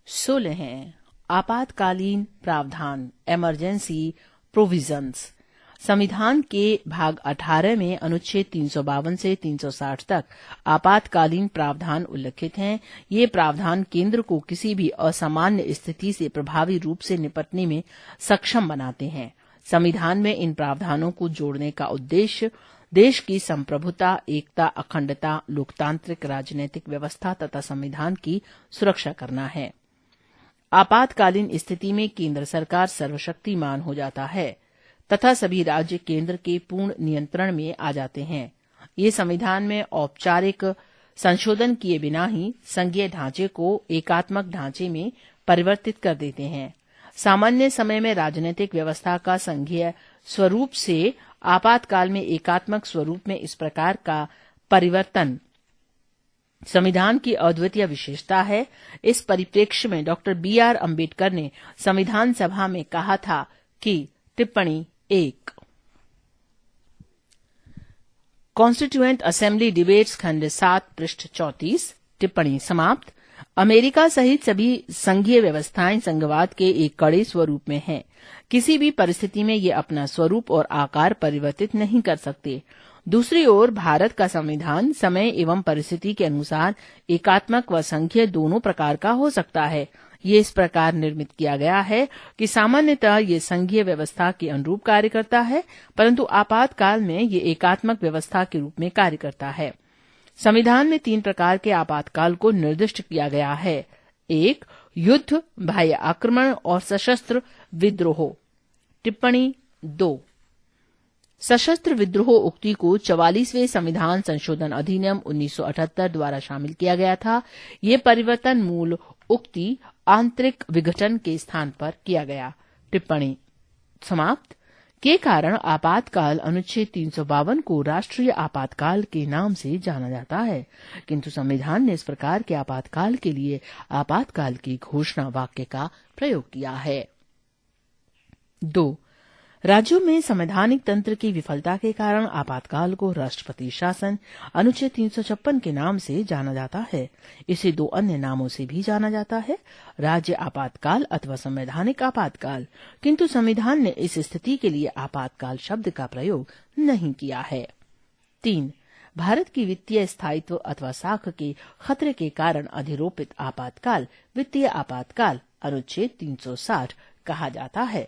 16 आपातकालीन प्रावधान emergency provisions. संविधान के भाग 18 में अनुच्छेद 352 से 360 तक आपातकालीन प्रावधान उल्लिखित हैं। ये प्रावधान केंद्र को किसी भी असामान्य स्थिति से प्रभावी रूप से निपटने में सक्षम बनाते हैं। संविधान में इन प्रावधानों को जोड़ने का उद्देश्य देश की संप्रभुता, एकता, अखंडता, लोकतांत्रिक राजनीतिक व्यवस्था तथा संविधान की सुरक्षा करना है। आपातकालीन स्थिति में केंद्र सरकार सर्वशक्तिमान हो जाता है तथा सभी राज्य केंद्र के पूर्ण नियंत्रण में आ जाते हैं। ये संविधान में औपचारिक संशोधन किए बिना ही संघीय ढांचे को एकात्मक ढांचे में परिवर्तित कर देते हैं। सामान्य समय में राजनीतिक व्यवस्था का संघीय स्वरूप से आपातकाल में एकात्मक स्वरूप में इस प्रकार का परिवर्तन संविधान की अद्वितीय विशेषता है। इस परिप्रेक्ष्य में डॉक्टर बी.आर. अम्बेडकर ने संविधान सभा में कहा था कि टिप्पणी 1 कॉन्स्टिट्यूएंट असेंबली डिबेट्स खंड 7 पृष्ठ 34 टिप्पणी समाप्त। अमेरिका सहित सभी संघीय व्यवस्थाएं संघवाद के एक कड़े स्वरूप में हैं। किसी भी परिस्थिति में ये अपना स्वरूप और आकार परिवर्तित नहीं कर सकते। दूसरी ओर भारत का संविधान समय एवं परिस्थिति के अनुसार एकात्मक व संघीय दोनों प्रकार का हो सकता है। ये इस प्रकार निर्मित किया गया है कि सामान्यतः ये संघीय व्यवस्था के अनुरूप कार्य करता है, परंतु आपातकाल में ये एकात्मक व्यवस्था के रूप में कार्य करता है। संविधान में 3 प्रकार के आपातकाल को निर्दिष्ट किया गया है। 1 युद्ध, बाह्य आक्रमण और सशस्त्र विद्रोह। टिप्पणी 2 सशस्त्र विद्रोह उक्ति को 44वें संविधान संशोधन अधिनियम 1978 द्वारा शामिल किया गया था। ये परिवर्तन मूल उक्ति आंतरिक विघटन के स्थान पर किया गया। टिप्पणी समाप्त। के कारण आपातकाल अनुच्छेद 352 को राष्ट्रीय आपातकाल के नाम से जाना जाता है, किंतु संविधान ने इस प्रकार के आपातकाल के लिए आपातकाल की घोषणा वाक्य का प्रयोग किया है। 2 राज्यों में संवैधानिक तंत्र की विफलता के कारण आपातकाल को राष्ट्रपति शासन अनुच्छेद 356 के नाम से जाना जाता है। इसे 2 अन्य नामों से भी जाना जाता है, राज्य आपातकाल अथवा संवैधानिक आपातकाल, किंतु संविधान ने इस स्थिति के लिए आपातकाल शब्द का प्रयोग नहीं किया है। 3 भारत की वित्तीय स्थायित्व अथवा साख के खतरे के कारण अधिरोपित आपातकाल वित्तीय आपातकाल अनुच्छेद 360 कहा जाता है।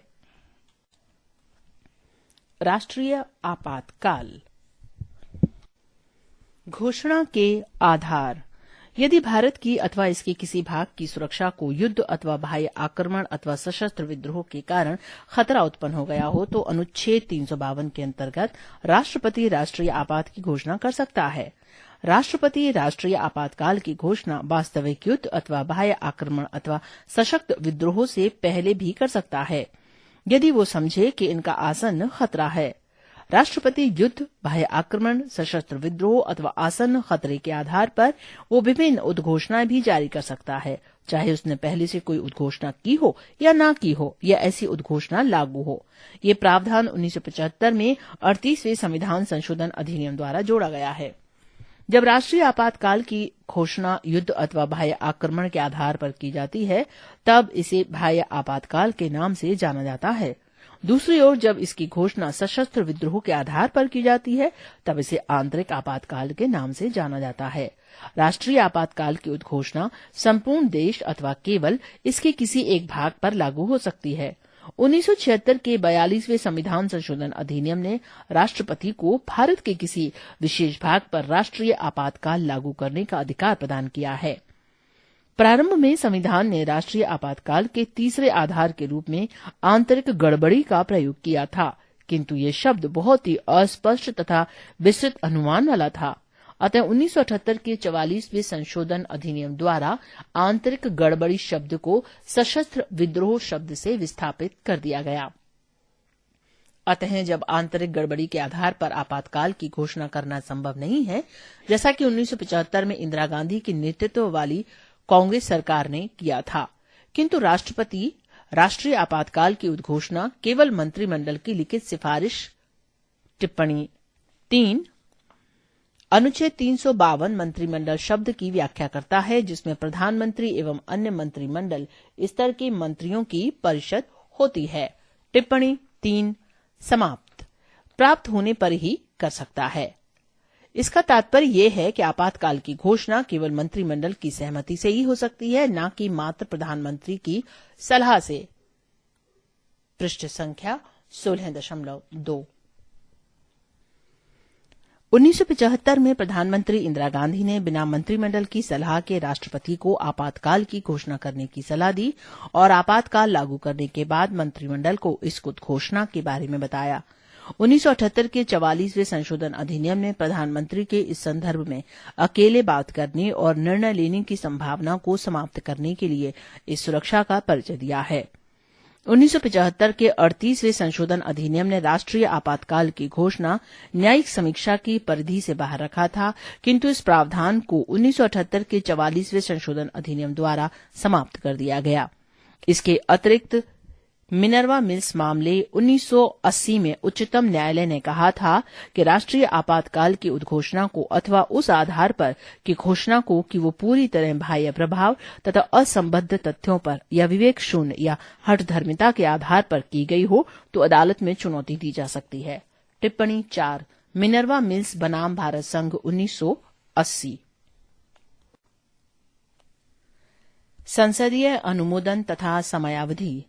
राष्ट्रीय आपातकाल घोषणा के आधार। यदि भारत की अथवा इसके किसी भाग की सुरक्षा को युद्ध अथवा बाह्य आक्रमण अथवा सशस्त्र विद्रोह के कारण खतरा उत्पन्न हो गया हो, तो अनुच्छेद 352 के अंतर्गत राष्ट्रपति राष्ट्रीय आपात की घोषणा कर सकता है। राष्ट्रपति राष्ट्रीय आपातकाल की घोषणा वास्तविक युद्ध अथवा बाह्य आक्रमण अथवा सशक्त विद्रोह से पहले भी कर सकता है, यदि वो समझे कि इनका आसन्न खतरा है। राष्ट्रपति युद्ध, बाह्य आक्रमण, सशस्त्र विद्रोह अथवा आसन्न खतरे के आधार पर वो विभिन्न उद्घोषणाएं भी जारी कर सकता है, चाहे उसने पहले से कोई उद्घोषणा की हो या ना की हो, या ऐसी उद्घोषणा लागू हो। ये प्रावधान 1975 में 38वें संविधान संशोधन अधिनियम द्वारा जोड़ा गया है। जब राष्ट्रीय आपातकाल की घोषणा युद्ध अथवा बाह्य आक्रमण के आधार पर की जाती है, तब इसे बाह्य आपातकाल के नाम से जाना जाता है। दूसरी ओर जब इसकी घोषणा सशस्त्र विद्रोह के आधार पर की जाती है, तब इसे आंतरिक आपातकाल के नाम से जाना जाता है। राष्ट्रीय आपातकाल की उद्घोषणा संपूर्ण देश अथवा केवल इसके किसी एक भाग पर लागू हो सकती है। 1976 के 42वें संविधान संशोधन अधिनियम ने राष्ट्रपति को भारत के किसी विशेष भाग पर राष्ट्रीय आपातकाल लागू करने का अधिकार प्रदान किया है। प्रारंभ में संविधान ने राष्ट्रीय आपातकाल के तीसरे आधार के रूप में आंतरिक गड़बड़ी का प्रयोग किया था, किंतु ये शब्द बहुत ही अस्पष्ट तथा विस्तृत अनुमान वाला था। अतः 1978 के 44वें संशोधन अधिनियम द्वारा आंतरिक गड़बड़ी शब्द को सशस्त्र विद्रोह शब्द से विस्थापित कर दिया गया। अतः जब आंतरिक गड़बड़ी के आधार पर आपातकाल की घोषणा करना संभव नहीं है, जैसा कि 1975 में इंदिरा गांधी के नेतृत्व वाली कांग्रेस सरकार ने किया था, किंतु राष्ट्रपति राष्ट्रीय आपातकाल की उद्घोषणा केवल मंत्रिमंडल की लिखित सिफारिश। टिप्पणी 3 अनुच्छेद 352 मंत्रिमंडल शब्द की व्याख्या करता है, जिसमें प्रधानमंत्री एवं अन्य मंत्रिमंडल स्तर के मंत्रियों की परिषद होती है। टिप्पणी 3 समाप्त। प्राप्त होने पर ही कर सकता है। इसका तात्पर्य यह है कि आपातकाल की घोषणा केवल मंत्रिमंडल की सहमति से ही हो सकती है, न कि मात्र प्रधानमंत्री की सलाह से। पृष्ठ संख्या 16.2। 1975 में प्रधानमंत्री इंदिरा गांधी ने बिना मंत्रिमंडल की सलाह के राष्ट्रपति को आपातकाल की घोषणा करने की सलाह दी और आपातकाल लागू करने के बाद मंत्रिमंडल को इस घोषणा के बारे में बताया। 1978 के 44वें संशोधन अधिनियम ने प्रधानमंत्री के इस संदर्भ में अकेले बात करने और निर्णय लेने की संभावना को समाप्त करने के लिए इस सुरक्षा का परिचय दिया है। 1975 के 38वें संशोधन अधिनियम ने राष्ट्रीय आपातकाल की घोषणा न्यायिक समीक्षा की परिधि से बाहर रखा था, किंतु इस प्रावधान को 1978 के 44वें संशोधन अधिनियम द्वारा समाप्त कर दिया गया। इसके अतिरिक्त मिनर्वा मिल्स मामले 1980 में उच्चतम न्यायालय ने कहा था कि राष्ट्रीय आपातकाल की उद्घोषणा को अथवा उस आधार पर कि घोषणा को कि वो पूरी तरह बाह्य प्रभाव तथा असंबद्ध तथ्यों पर या विवेक शून्य या हठधर्मिता के आधार पर की गई हो तो अदालत में चुनौती दी जा सकती है। टिप्पणी 4 मिनर्वा मिल्स बनाम भारत संघ 1980। संसदीय अनुमोदन तथा समयावधि।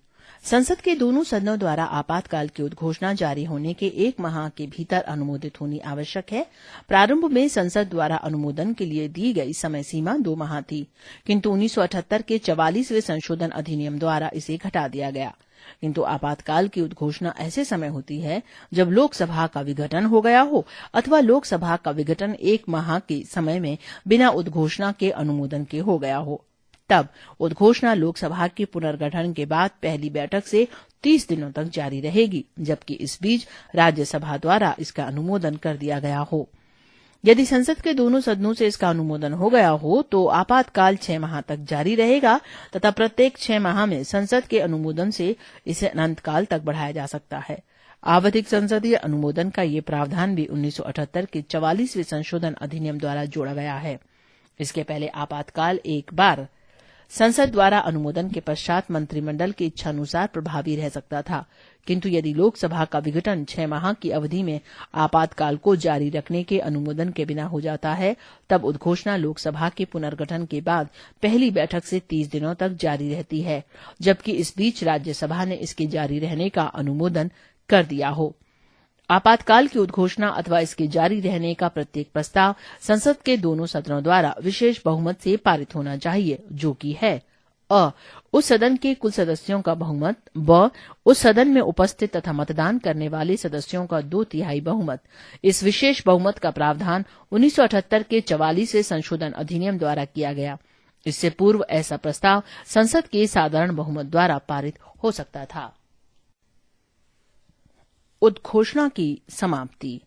संसद के दोनों सदनों द्वारा आपातकाल की उद्घोषणा जारी होने के 1 माह के भीतर अनुमोदित होनी आवश्यक है। प्रारंभ में संसद द्वारा अनुमोदन के लिए दी गई समय सीमा 2 माह थी, किंतु 1978 के 44वें संशोधन अधिनियम द्वारा इसे घटा दिया गया। किंतु आपातकाल की उद्घोषणा ऐसे समय होती है जब लोकसभा का विघटन हो गया हो अथवा लोकसभा का विघटन 1 माह के समय में बिना उद्घोषणा के अनुमोदन के हो गया हो। तब उद्घोषणा लोकसभा के पुनर्गठन के बाद पहली बैठक से 30 दिनों तक जारी रहेगी, जबकि इस बीच राज्यसभा द्वारा इसका अनुमोदन कर दिया गया हो। यदि संसद के दोनों सदनों से इसका अनुमोदन हो गया हो तो आपातकाल 6 माह तक जारी रहेगा तथा प्रत्येक 6 माह में संसद के अनुमोदन से इसे अनंतकाल तक बढ़ाया जा सकता है। आवधिक संसदीय अनुमोदन का ये प्रावधान भी 1978 के 44वें संशोधन अधिनियम द्वारा जोड़ा गया है। इसके पहले आपातकाल एक बार संसद द्वारा अनुमोदन के पश्चात मंत्रिमंडल की इच्छानुसार प्रभावी रह सकता था, किंतु यदि लोकसभा का विघटन 6 माह की अवधि में आपातकाल को जारी रखने के अनुमोदन के बिना हो जाता है, तब उद्घोषणा लोकसभा के पुनर्गठन के बाद पहली बैठक से 30 दिनों तक जारी रहती है, जबकि इस बीच राज्यसभा ने इसके जारी रहने का अनुमोदन कर दिया हो। आपातकाल की उद्घोषणा अथवा इसके जारी रहने का प्रत्येक प्रस्ताव संसद के दोनों सदनों द्वारा विशेष बहुमत से पारित होना चाहिए, जो कि है अ उस सदन के कुल सदस्यों का बहुमत, ब उस सदन में उपस्थित तथा मतदान करने वाले सदस्यों का 2/3 बहुमत। इस विशेष बहुमत का प्रावधान 1978 के 44वें संशोधन अधिनियम द्वारा किया गया। इससे पूर्व ऐसा प्रस्ताव संसद के साधारण बहुमत द्वारा पारित हो सकता था। उद्घोषणा की समाप्ति।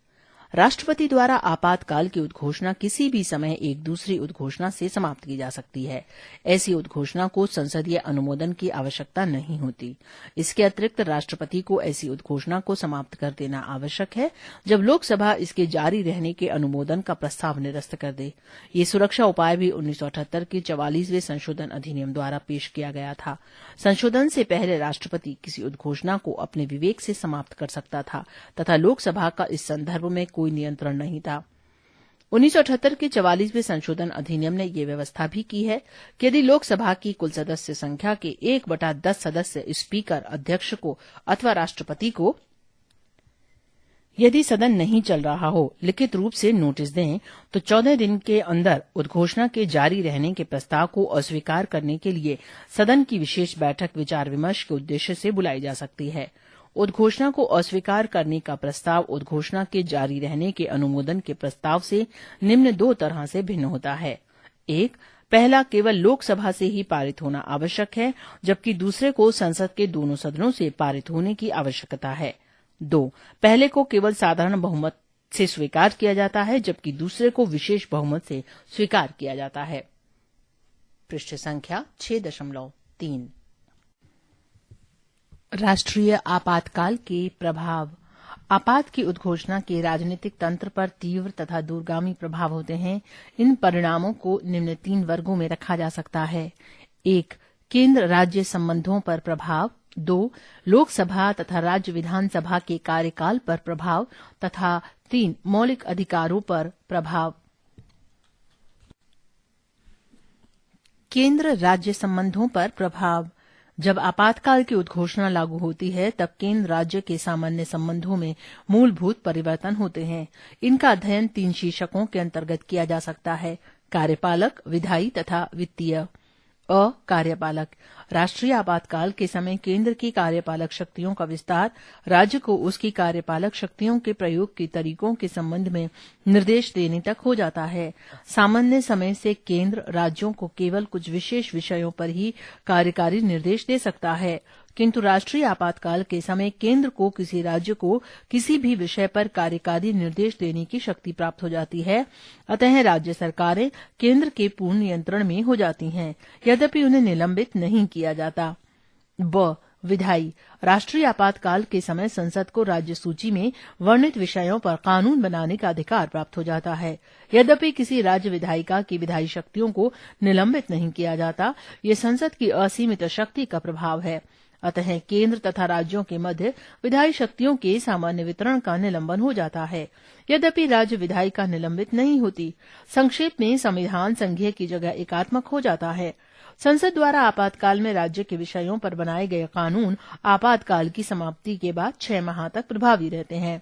राष्ट्रपति द्वारा आपातकाल की उद्घोषणा किसी भी समय एक दूसरी उद्घोषणा से समाप्त की जा सकती है। ऐसी उद्घोषणा को संसदीय अनुमोदन की आवश्यकता नहीं होती। इसके अतिरिक्त राष्ट्रपति को ऐसी उद्घोषणा को समाप्त कर देना आवश्यक है जब लोकसभा इसके जारी रहने के अनुमोदन का प्रस्ताव निरस्त कर दे। ये सुरक्षा उपाय भी 1978 के 44वें संशोधन अधिनियम द्वारा पेश किया गया था। संशोधन से पहले राष्ट्रपति किसी उद्घोषणा को अपने विवेक से समाप्त कर सकता था तथा लोकसभा का इस संदर्भ में कोई नियंत्रण नहीं था। 1978 के 44वें संशोधन अधिनियम ने यह व्यवस्था भी की है कि यदि लोकसभा की कुल सदस्य संख्या के 1/10 सदस्य स्पीकर, अध्यक्ष को अथवा राष्ट्रपति को यदि सदन नहीं चल रहा हो लिखित रूप से नोटिस दें तो 14 दिन के अंदर उद्घोषणा के जारी रहने के प्रस्ताव को अस्वीकार करने के लिए सदन की विशेष बैठक विचार विमर्श के उद्देश्य से बुलाई जा सकती है। उद्घोषणा को अस्वीकार करने का प्रस्ताव उद्घोषणा के जारी रहने के अनुमोदन के प्रस्ताव से निम्न 2 तरह से भिन्न होता है। 1. पहला केवल लोकसभा से ही पारित होना आवश्यक है, जबकि दूसरे को संसद के दोनों सदनों से पारित होने की आवश्यकता है। 2. पहले को केवल साधारण बहुमत से स्वीकार किया जाता है, जबकि दूसरे को विशेष बहुमत से स्वीकार किया जाता है। पृष्ठ संख्या 6.3। राष्ट्रीय आपातकाल के प्रभाव। आपात की उद्घोषणा के राजनीतिक तंत्र पर तीव्र तथा दूरगामी प्रभाव होते हैं। इन परिणामों को निम्न 3 वर्गों में रखा जा सकता है। 1. केंद्र राज्य संबंधों पर प्रभाव। 2. लोकसभा तथा राज्य विधानसभा के कार्यकाल पर प्रभाव तथा 3. मौलिक अधिकारों पर प्रभाव। केंद्र राज्य संबंधों पर प्रभाव। जब आपातकाल की उद्घोषणा लागू होती है तब केंद्र राज्य के सामान्य संबंधों में मूलभूत परिवर्तन होते हैं। इनका अध्ययन 3 शीर्षकों के अंतर्गत किया जा सकता है: कार्यपालक, विधायी तथा वित्तीय। कार्यपालक। राष्ट्रीय आपातकाल के समय केंद्र की कार्यपालक शक्तियों का विस्तार राज्य को उसकी कार्यपालक शक्तियों के प्रयोग के तरीकों के संबंध में निर्देश देने तक हो जाता है। सामान्य समय से केंद्र राज्यों को केवल कुछ विशेष विषयों पर ही कार्यकारी निर्देश दे सकता है, किंतु राष्ट्रीय आपातकाल के समय केंद्र को किसी राज्य को किसी भी विषय पर कार्यकारी निर्देश देने की शक्ति प्राप्त हो जाती है। अतः राज्य सरकारें केंद्र के पूर्ण नियंत्रण में हो जाती हैं, यद्यपि उन्हें निलंबित नहीं किया जाता। विधायी। राष्ट्रीय आपातकाल के समय संसद को राज्य सूची में वर्णित विषयों पर कानून बनाने का अधिकार प्राप्त हो जाता है, यद्यपि किसी राज्य विधायिका की विधायी शक्तियों को निलंबित नहीं किया जाता। ये संसद की असीमित शक्ति का प्रभाव है। अतः केंद्र तथा राज्यों के मध्य विधायी शक्तियों के सामान्य वितरण का निलंबन हो जाता है, यद्यपि राज्य विधायिका निलंबित नहीं होती। संक्षेप में संविधान संघीय की जगह एकात्मक हो जाता है। संसद द्वारा आपातकाल में राज्य के विषयों पर बनाए गए कानून आपातकाल की समाप्ति के बाद 6 माह तक प्रभावी रहते हैं।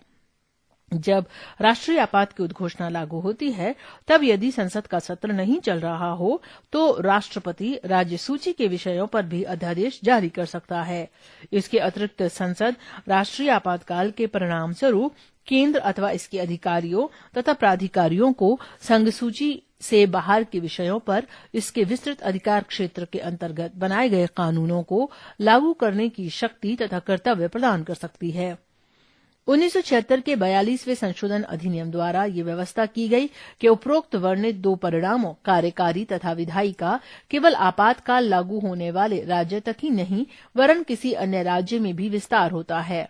जब राष्ट्रीय आपात की उद्घोषणा लागू होती है तब यदि संसद का सत्र नहीं चल रहा हो तो राष्ट्रपति राज्य सूची के विषयों पर भी अध्यादेश जारी कर सकता है। इसके अतिरिक्त संसद राष्ट्रीय आपातकाल के परिणाम स्वरूप केंद्र अथवा इसके अधिकारियों तथा प्राधिकारियों को संघ सूची से बाहर के विषयों पर इसके विस्तृत अधिकार क्षेत्र के अंतर्गत बनाए गए कानूनों को लागू करने की शक्ति तथा कर्तव्य प्रदान कर सकती है। 1976 के 42वें संशोधन अधिनियम द्वारा ये व्यवस्था की गई कि उपरोक्त वर्णित 2 परिणामों कार्यकारी तथा विधायी का केवल आपातकाल लागू होने वाले राज्य तक ही नहीं वरन किसी अन्य राज्य में भी विस्तार होता है।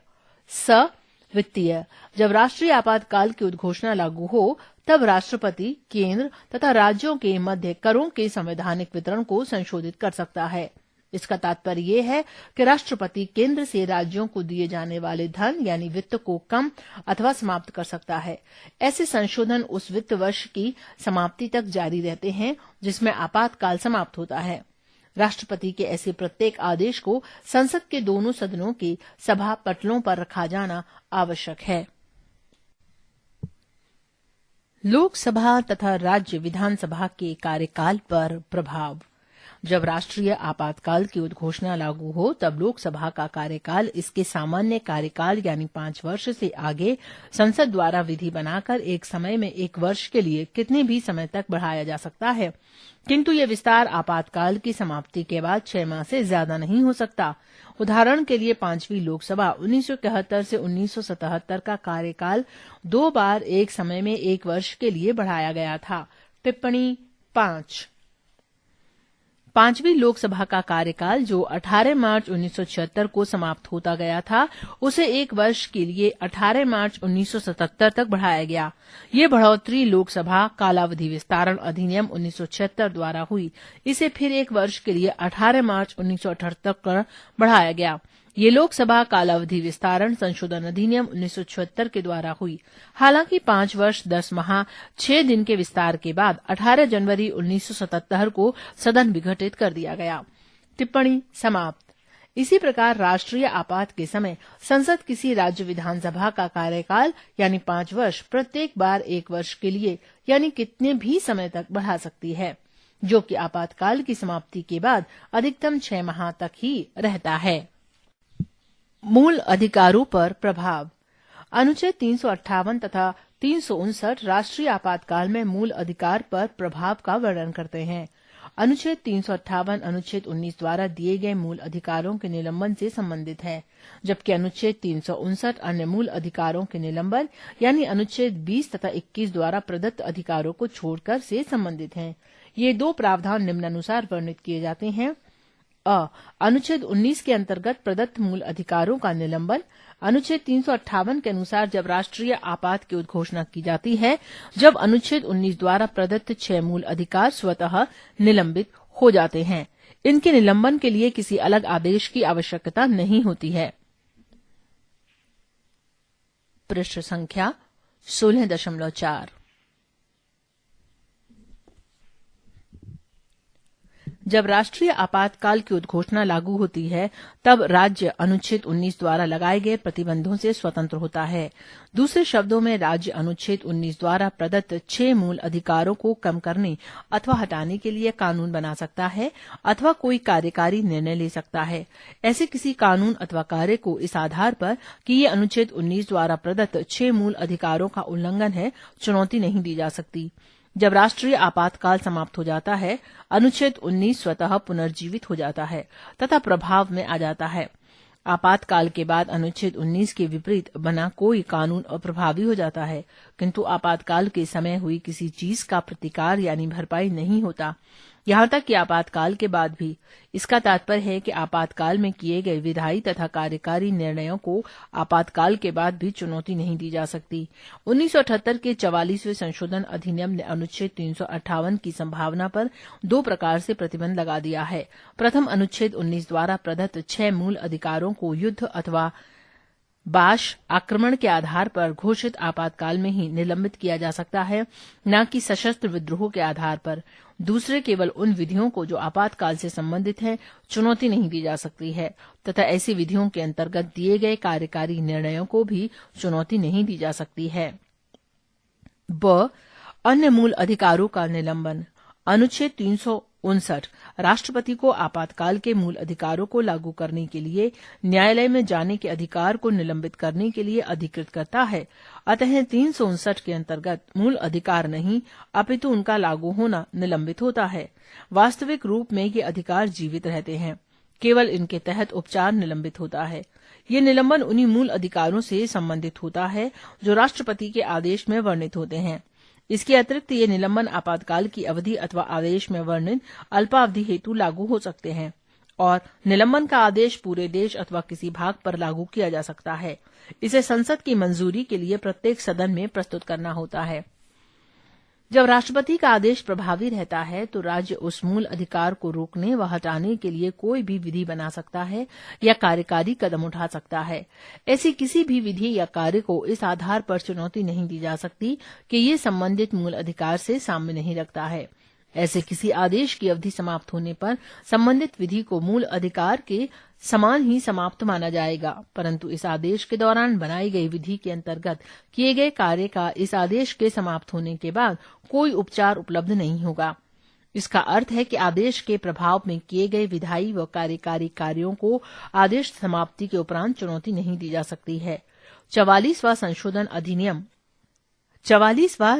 वित्तीय। जब राष्ट्रीय आपातकाल की उद्घोषणा लागू हो तब राष्ट्रपति केंद्र तथा राज्यों के मध्य करों के संवैधानिक वितरण को संशोधित कर सकता है। इसका तात्पर्य यह है कि राष्ट्रपति केंद्र से राज्यों को दिए जाने वाले धन यानी वित्त को कम अथवा समाप्त कर सकता है। ऐसे संशोधन उस वित्त वर्ष की समाप्ति तक जारी रहते हैं जिसमें आपातकाल समाप्त होता है। राष्ट्रपति के ऐसे प्रत्येक आदेश को संसद के दोनों सदनों के सभा पटलों पर रखा जाना आवश्यक है। लोकसभा तथा राज्य विधानसभा के कार्यकाल पर प्रभाव। जब राष्ट्रीय आपातकाल की उद्घोषणा लागू हो तब लोकसभा का कार्यकाल इसके सामान्य कार्यकाल यानी 5 वर्ष से आगे संसद द्वारा विधि बनाकर एक समय में 1 वर्ष के लिए कितने भी समय तक बढ़ाया जा सकता है, किंतु यह विस्तार आपातकाल की समाप्ति के बाद 6 माह से ज्यादा नहीं हो सकता। उदाहरण के लिए 5वीं लोकसभा 1971 से 1977 का कार्यकाल 2 बार एक समय में 1 वर्ष के लिए बढ़ाया गया था। टिप्पणी 5। 5वीं लोकसभा का कार्यकाल जो 18 मार्च 1976 को समाप्त होता गया था उसे 1 वर्ष के लिए 18 मार्च 1977 तक बढ़ाया गया। ये बढ़ोतरी लोकसभा कालावधि विस्तारण अधिनियम 1976 द्वारा हुई। इसे फिर 1 वर्ष के लिए 18 मार्च 1978 तक बढ़ाया गया। ये लोकसभा कालावधि विस्तारण संशोधन अधिनियम 1976 के द्वारा हुई। हालांकि 5 वर्ष 10 माह 6 दिन के विस्तार के बाद 18 जनवरी 1977 को सदन विघटित कर दिया गया। टिप्पणी समाप्त। इसी प्रकार राष्ट्रीय आपात के समय संसद किसी राज्य विधानसभा का कार्यकाल यानी 5 वर्ष प्रत्येक बार 1 वर्ष के लिए यानी कितने भी समय तक बढ़ा सकती है, जो कि आपातकाल की समाप्ति के बाद अधिकतम 6 माह तक ही रहता है। मूल अधिकारों पर प्रभाव। अनुच्छेद 358 तथा 359 राष्ट्रीय आपातकाल में मूल अधिकार पर प्रभाव का वर्णन करते हैं। अनुच्छेद 358 अनुच्छेद 19 द्वारा दिए गए मूल अधिकारों के निलंबन से संबंधित है, जबकि अनुच्छेद 359 अन्य मूल अधिकारों के निलंबन यानी अनुच्छेद 20 तथा 21 द्वारा प्रदत्त अधिकारों को छोड़कर से संबंधित हैं। ये 2 प्रावधान निम्नानुसार वर्णित किए जाते हैं। अनुच्छेद 19 के अंतर्गत प्रदत्त मूल अधिकारों का निलंबन। अनुच्छेद 358 के अनुसार जब राष्ट्रीय आपात की उद्घोषणा की जाती है, जब अनुच्छेद 19 द्वारा प्रदत्त 6 मूल अधिकार स्वतः निलंबित हो जाते हैं। इनके निलंबन के लिए किसी अलग आदेश की आवश्यकता नहीं होती है। पृष्ठ संख्या 16.4। जब राष्ट्रीय आपातकाल की उद्घोषणा लागू होती है, तब राज्य अनुच्छेद 19 द्वारा लगाए गए प्रतिबंधों से स्वतंत्र होता है। दूसरे शब्दों में, राज्य अनुच्छेद 19 द्वारा प्रदत्त 6 मूल अधिकारों को कम करने अथवा हटाने के लिए कानून बना सकता है अथवा कोई कार्यकारी निर्णय ले सकता है। ऐसे किसी कानून अथवा कार्य को इस आधार पर कि ये अनुच्छेद 19 द्वारा प्रदत्त 6 मूल अधिकारों का उल्लंघन है, चुनौती नहीं दी जा सकती। जब राष्ट्रीय आपातकाल समाप्त हो जाता है, अनुच्छेद 19 स्वतः पुनर्जीवित हो जाता है तथा प्रभाव में आ जाता है। आपातकाल के बाद अनुच्छेद 19 के विपरीत बना कोई कानून अप्रभावी हो जाता है, किंतु आपातकाल के समय हुई किसी चीज का प्रतिकार यानी भरपाई नहीं होता, यहां तक कि आपातकाल के बाद भी। इसका तात्पर्य है कि आपातकाल में किए गए विधायी तथा कार्यकारी निर्णयों को आपातकाल के बाद भी चुनौती नहीं दी जा सकती। 1978 के 44वें संशोधन अधिनियम ने अनुच्छेद 358 की संभावना पर 2 प्रकार से प्रतिबंध लगा दिया है। प्रथम, अनुच्छेद 19 द्वारा प्रदत्त 6 मूल अधिकारों को युद्ध अथवा बाश आक्रमण के आधार पर घोषित आपातकाल में ही निलंबित किया जा सकता है, न कि सशस्त्र विद्रोह के आधार पर। दूसरे, केवल उन विधियों को जो आपातकाल से संबंधित हैं चुनौती नहीं दी जा सकती है तथा ऐसी विधियों के अंतर्गत दिए गए कार्यकारी निर्णयों को भी चुनौती नहीं दी जा सकती है। अन्य मूल अधिकारों का निलंबन। अनुच्छेद 359 राष्ट्रपति को आपातकाल के मूल अधिकारों को लागू करने के लिए न्यायालय में जाने के अधिकार को निलंबित करने के लिए अधिकृत करता है। अतः 359 के अंतर्गत मूल अधिकार नहीं, अपितु उनका लागू होना निलंबित होता है। वास्तविक रूप में ये अधिकार जीवित रहते हैं, केवल इनके तहत उपचार निलंबित होता है। ये निलंबन उन्हीं मूल अधिकारों से संबंधित होता है जो राष्ट्रपति के आदेश में वर्णित होते हैं। इसके अतिरिक्त ये निलंबन आपातकाल की अवधि अथवा आदेश में वर्णित अल्पावधि हेतु लागू हो सकते हैं और निलंबन का आदेश पूरे देश अथवा किसी भाग पर लागू किया जा सकता है। इसे संसद की मंजूरी के लिए प्रत्येक सदन में प्रस्तुत करना होता है। जब राष्ट्रपति का आदेश प्रभावी रहता है, तो राज्य उस मूल अधिकार को रोकने व हटाने के लिए कोई भी विधि बना सकता है या कार्यकारी कदम उठा सकता है। ऐसी किसी भी विधि या कार्य को इस आधार पर चुनौती नहीं दी जा सकती कि ये संबंधित मूल अधिकार से साम्य नहीं रखता है। ऐसे किसी आदेश की अवधि समाप्त होने पर संबंधित विधि को मूल अधिकार के समान ही समाप्त माना जाएगा, परंतु इस आदेश के दौरान बनाई गई विधि के अंतर्गत किए गए कार्य का इस आदेश के समाप्त होने के बाद कोई उपचार उपलब्ध नहीं होगा। इसका अर्थ है कि आदेश के प्रभाव में किए गए विधायी व कार्यकारी कार्यों को आदेश समाप्ति के उपरांत चुनौती नहीं दी जा सकती है। 44वां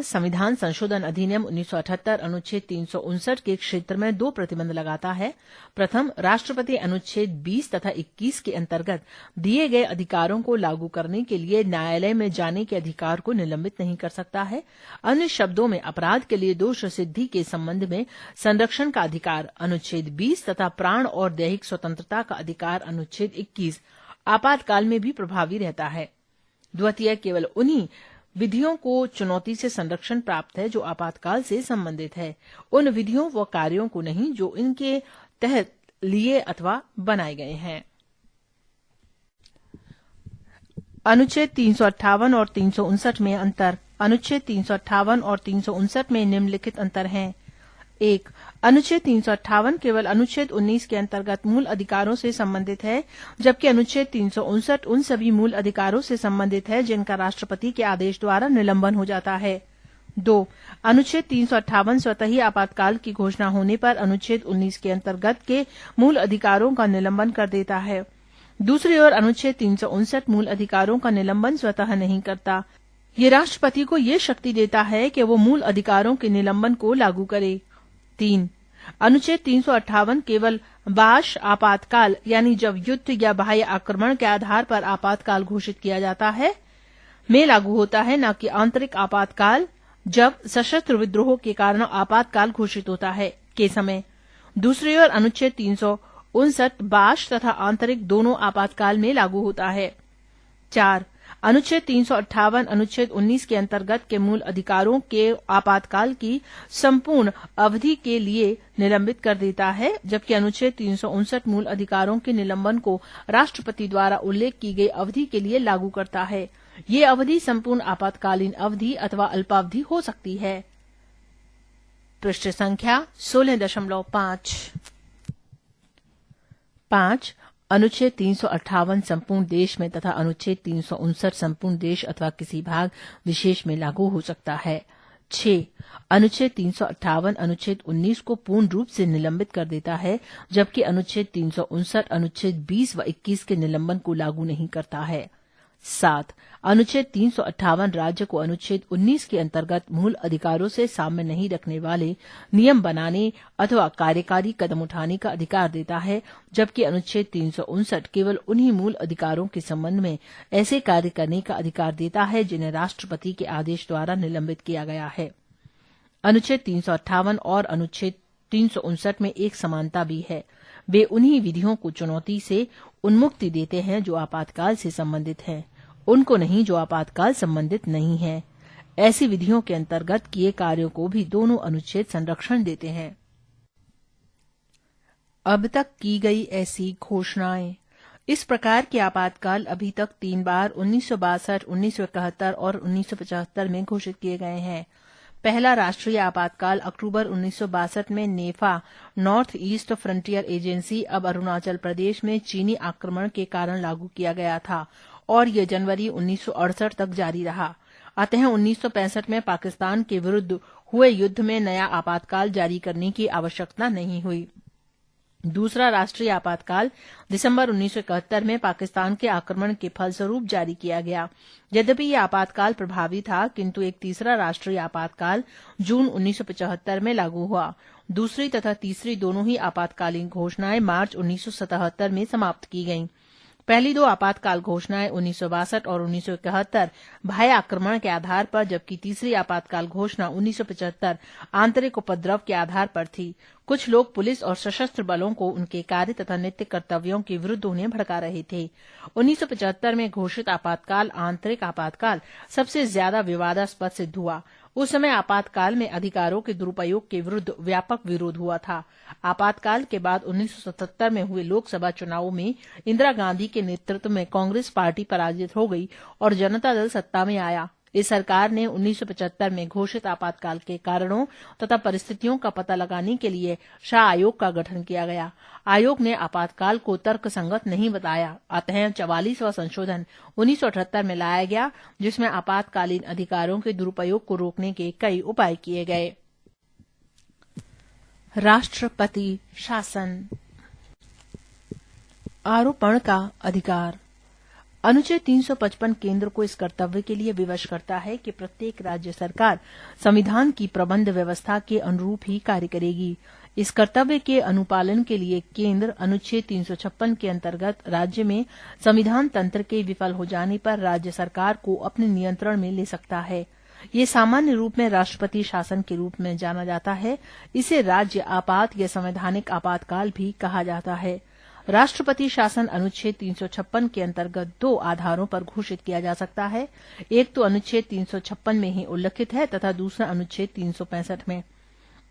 संविधान संशोधन अधिनियम 1978 अनुच्छेद 359 के क्षेत्र में 2 प्रतिबंध लगाता है। प्रथम, राष्ट्रपति अनुच्छेद 20 तथा 21 के अंतर्गत दिए गए अधिकारों को लागू करने के लिए न्यायालय में जाने के अधिकार को निलंबित नहीं कर सकता है। अन्य शब्दों में, अपराध के लिए दोष सिद्धि के संबंध में संरक्षण का अधिकार अनुच्छेद 20 तथा प्राण और दैहिक स्वतंत्रता का अधिकार अनुच्छेद 21 आपातकाल में भी प्रभावी रहता है। द्वितीय, केवल उन्हीं विधियों को चुनौती से संरक्षण प्राप्त है जो आपातकाल से संबंधित है, उन विधियों व कार्यों को नहीं जो इनके तहत लिए अथवा बनाए गए हैं। अनुच्छेद 358 और 359 में अंतर। अनुच्छेद 358 और 359 में निम्नलिखित अंतर हैं। 1. अनुच्छेद 358 केवल अनुच्छेद 19 के अंतर्गत मूल अधिकारों से संबंधित है, जबकि अनुच्छेद 359 उन सभी मूल अधिकारों से संबंधित है जिनका राष्ट्रपति के आदेश द्वारा निलंबन हो जाता है। 2. अनुच्छेद 358 स्वतः ही आपातकाल की घोषणा होने पर अनुच्छेद 19 के अंतर्गत के मूल अधिकारों का निलंबन कर देता है। दूसरी ओर अनुच्छेद 359 मूल अधिकारों का निलंबन स्वतः नहीं करता। ये राष्ट्रपति को ये शक्ति देता है कि वो मूल अधिकारों के निलंबन को लागू करे। 3. अनुच्छेद 358 केवल बाश आपातकाल यानी जब युद्ध या बाह्य आक्रमण के आधार पर आपातकाल घोषित किया जाता है में लागू होता है, न कि आंतरिक आपातकाल जब सशस्त्र विद्रोह के कारण आपातकाल घोषित होता है के समय। दूसरी ओर अनुच्छेद 359 बाह्य तथा आंतरिक दोनों आपातकाल में लागू होता है। 4. अनुच्छेद 358 अनुच्छेद 19 के अंतर्गत के मूल अधिकारों के आपातकाल की संपूर्ण अवधि के लिए निलंबित कर देता है, जबकि अनुच्छेद 359 मूल अधिकारों के निलंबन को राष्ट्रपति द्वारा उल्लेख की गई अवधि के लिए लागू करता है। ये अवधि संपूर्ण आपातकालीन अवधि अथवा अल्पावधि हो सकती है। पृष्ठ संख्या 16.5। 5. अनुच्छेद 358 संपूर्ण देश में तथा अनुच्छेद 359 संपूर्ण देश अथवा किसी भाग विशेष में लागू हो सकता है। 6. अनुच्छेद 358 अनुच्छेद 19 को पूर्ण रूप से निलंबित कर देता है, जबकि अनुच्छेद 359 अनुच्छेद 20 व 21 के निलंबन को लागू नहीं करता है। 7. अनुच्छेद 358 राज्य को अनुच्छेद 19 के अंतर्गत मूल अधिकारों से साम्य नहीं रखने वाले नियम बनाने अथवा कार्यकारी कदम उठाने का अधिकार देता है, जबकि अनुच्छेद 359 केवल उन्हीं मूल अधिकारों के संबंध में ऐसे कार्य करने का अधिकार देता है जिन्हें राष्ट्रपति के आदेश द्वारा निलंबित किया गया है। अनुच्छेद 358 और अनुच्छेद 359 में एक समानता भी है। वे उन्हीं विधियों को चुनौती से उन्मुक्ति देते हैं जो आपातकाल से संबंधित हैं, उनको नहीं जो आपातकाल संबंधित नहीं है। ऐसी विधियों के अंतर्गत किए कार्यों को भी दोनों अनुच्छेद संरक्षण देते हैं। अब तक की गई ऐसी घोषणाएं। इस प्रकार के आपातकाल अभी तक 3 बार 1962, 1971 और 1975 में घोषित किए गए हैं। पहला राष्ट्रीय आपातकाल अक्टूबर 1962 में नेफा नॉर्थ ईस्ट फ्रंटियर एजेंसी अब अरुणाचल प्रदेश में चीनी आक्रमण के कारण लागू किया गया था और यह जनवरी 1968 तक जारी रहा। अतः 1965 में पाकिस्तान के विरुद्ध हुए युद्ध में नया आपातकाल जारी करने की आवश्यकता नहीं हुई। दूसरा राष्ट्रीय आपातकाल दिसंबर 1971 में पाकिस्तान के आक्रमण के फलस्वरूप जारी किया गया। यद्यपि यह आपातकाल प्रभावी था, किंतु एक तीसरा राष्ट्रीय आपातकाल जून 1975 में लागू हुआ। दूसरी तथा तीसरी दोनों ही आपातकालीन घोषणाएं मार्च 1977 में समाप्त की गईं। पहली 2 आपातकाल घोषणाएं 1962 और 1971 बाह्य आक्रमण के आधार पर, जबकि तीसरी आपातकाल घोषणा 1975 आंतरिक उपद्रव के आधार पर थी। कुछ लोग पुलिस और सशस्त्र बलों को उनके कार्य तथा नित्य कर्तव्यों के विरुद्ध उन्हें भड़का रहे थे। 1975 में घोषित आपातकाल आंतरिक आपातकाल सबसे ज्यादा विवादास्पद सिद्ध हुआ। उस समय आपातकाल में अधिकारों के दुरुपयोग के विरुद्ध व्यापक विरोध हुआ था। आपातकाल के बाद 1977 में हुए लोकसभा चुनावों में इंदिरा गांधी के नेतृत्व में कांग्रेस पार्टी पराजित हो गई और जनता दल सत्ता में आया। इस सरकार ने 1975 में घोषित आपातकाल के कारणों तथा परिस्थितियों का पता लगाने के लिए शाह आयोग का गठन किया गया। आयोग ने आपातकाल को तर्कसंगत नहीं बताया। अतः 44वां संशोधन 1978 में लाया गया, जिसमें आपातकालीन अधिकारों के दुरुपयोग को रोकने के कई उपाय किए गए। राष्ट्रपति शासन। आरोपण का अधिकार। अनुच्छेद 355 केंद्र को इस कर्तव्य के लिए विवश करता है कि प्रत्येक राज्य सरकार संविधान की प्रबंध व्यवस्था के अनुरूप ही कार्य करेगी। इस कर्तव्य के अनुपालन के लिए केंद्र अनुच्छेद 356 के अंतर्गत राज्य में संविधान तंत्र के विफल हो जाने पर राज्य सरकार को अपने नियंत्रण में ले सकता है। ये सामान्य रूप में राष्ट्रपति शासन के रूप में जाना जाता है। इसे राज्य आपात या संवैधानिक आपातकाल भी कहा जाता है। राष्ट्रपति शासन अनुच्छेद 356 के अंतर्गत 2 आधारों पर घोषित किया जा सकता है। एक तो अनुच्छेद 356 में ही उल्लिखित है तथा दूसरा अनुच्छेद 365 में।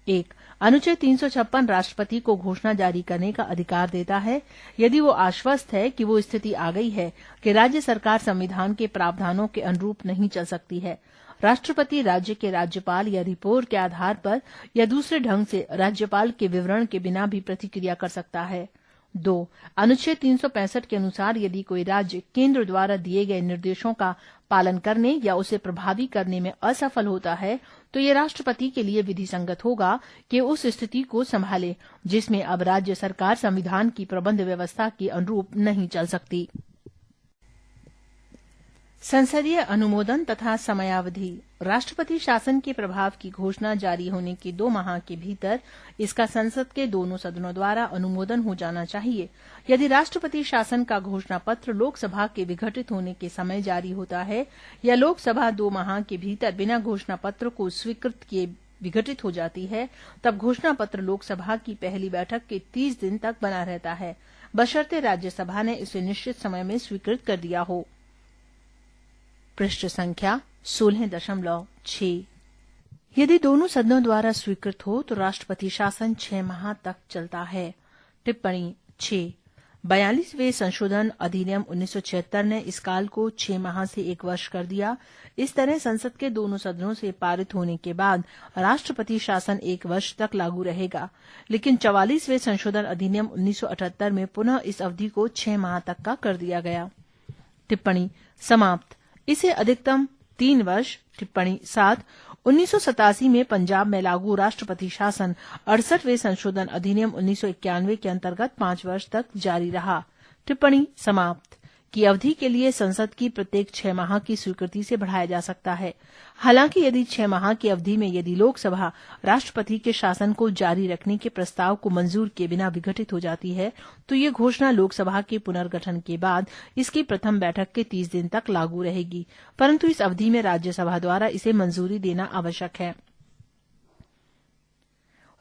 1. अनुच्छेद 356 राष्ट्रपति को घोषणा जारी करने का अधिकार देता है यदि वो आश्वस्त है कि वो स्थिति आ गई है कि राज्य सरकार संविधान के प्रावधानों के अनुरूप नहीं चल सकती है। राष्ट्रपति राज्य के राज्यपाल या रिपोर्ट के आधार पर या दूसरे ढंग से राज्यपाल के विवरण के बिना भी प्रतिक्रिया कर सकता है। 2. अनुच्छेद 365 के अनुसार यदि कोई राज्य केंद्र द्वारा दिए गए निर्देशों का पालन करने या उसे प्रभावी करने में असफल होता है तो ये राष्ट्रपति के लिए विधिसंगत होगा कि उस स्थिति को संभाले जिसमें अब राज्य सरकार संविधान की प्रबंध व्यवस्था के अनुरूप नहीं चल सकती। संसदीय अनुमोदन तथा समयावधि। राष्ट्रपति शासन के प्रभाव की घोषणा जारी होने के 2 माह के भीतर इसका संसद के दोनों सदनों द्वारा अनुमोदन हो जाना चाहिए। यदि राष्ट्रपति शासन का घोषणा पत्र लोकसभा के विघटित होने के समय जारी होता है या लोकसभा 2 माह के भीतर बिना घोषणा पत्र को स्वीकृत किए विघटित हो जाती है, तब घोषणा पत्र लोकसभा की पहली बैठक के 30 दिन तक बना रहता है, बशर्ते राज्यसभा ने इसे निश्चित समय में स्वीकृत कर दिया हो। पृष्ठ संख्या 16.6। यदि दोनों सदनों द्वारा स्वीकृत हो तो राष्ट्रपति शासन 6 माह तक चलता है। टिप्पणी 6। 42वें संशोधन अधिनियम 1976 ने इस काल को 6 माह से 1 वर्ष कर दिया। इस तरह संसद के दोनों सदनों से पारित होने के बाद राष्ट्रपति शासन 1 वर्ष तक लागू रहेगा, लेकिन 44वें संशोधन अधिनियम 1978 में पुनः इस अवधि को 6 माह तक का कर दिया गया। टिप्पणी समाप्त। इसे अधिकतम 3 वर्ष। टिप्पणी 7। 1987 में पंजाब में लागू राष्ट्रपति शासन 68वें संशोधन अधिनियम 1991 के अंतर्गत 5 वर्ष तक जारी रहा। टिप्पणी समाप्त। की अवधि के लिए संसद की प्रत्येक 6 माह की स्वीकृति से बढ़ाया जा सकता है। हालांकि यदि 6 माह की अवधि में यदि लोकसभा राष्ट्रपति के शासन को जारी रखने के प्रस्ताव को मंजूर किए बिना विघटित हो जाती है, तो ये घोषणा लोकसभा के पुनर्गठन के बाद इसकी प्रथम बैठक के 30 दिन तक लागू रहेगी, परंतु इस अवधि में राज्यसभा द्वारा इसे मंजूरी देना आवश्यक है।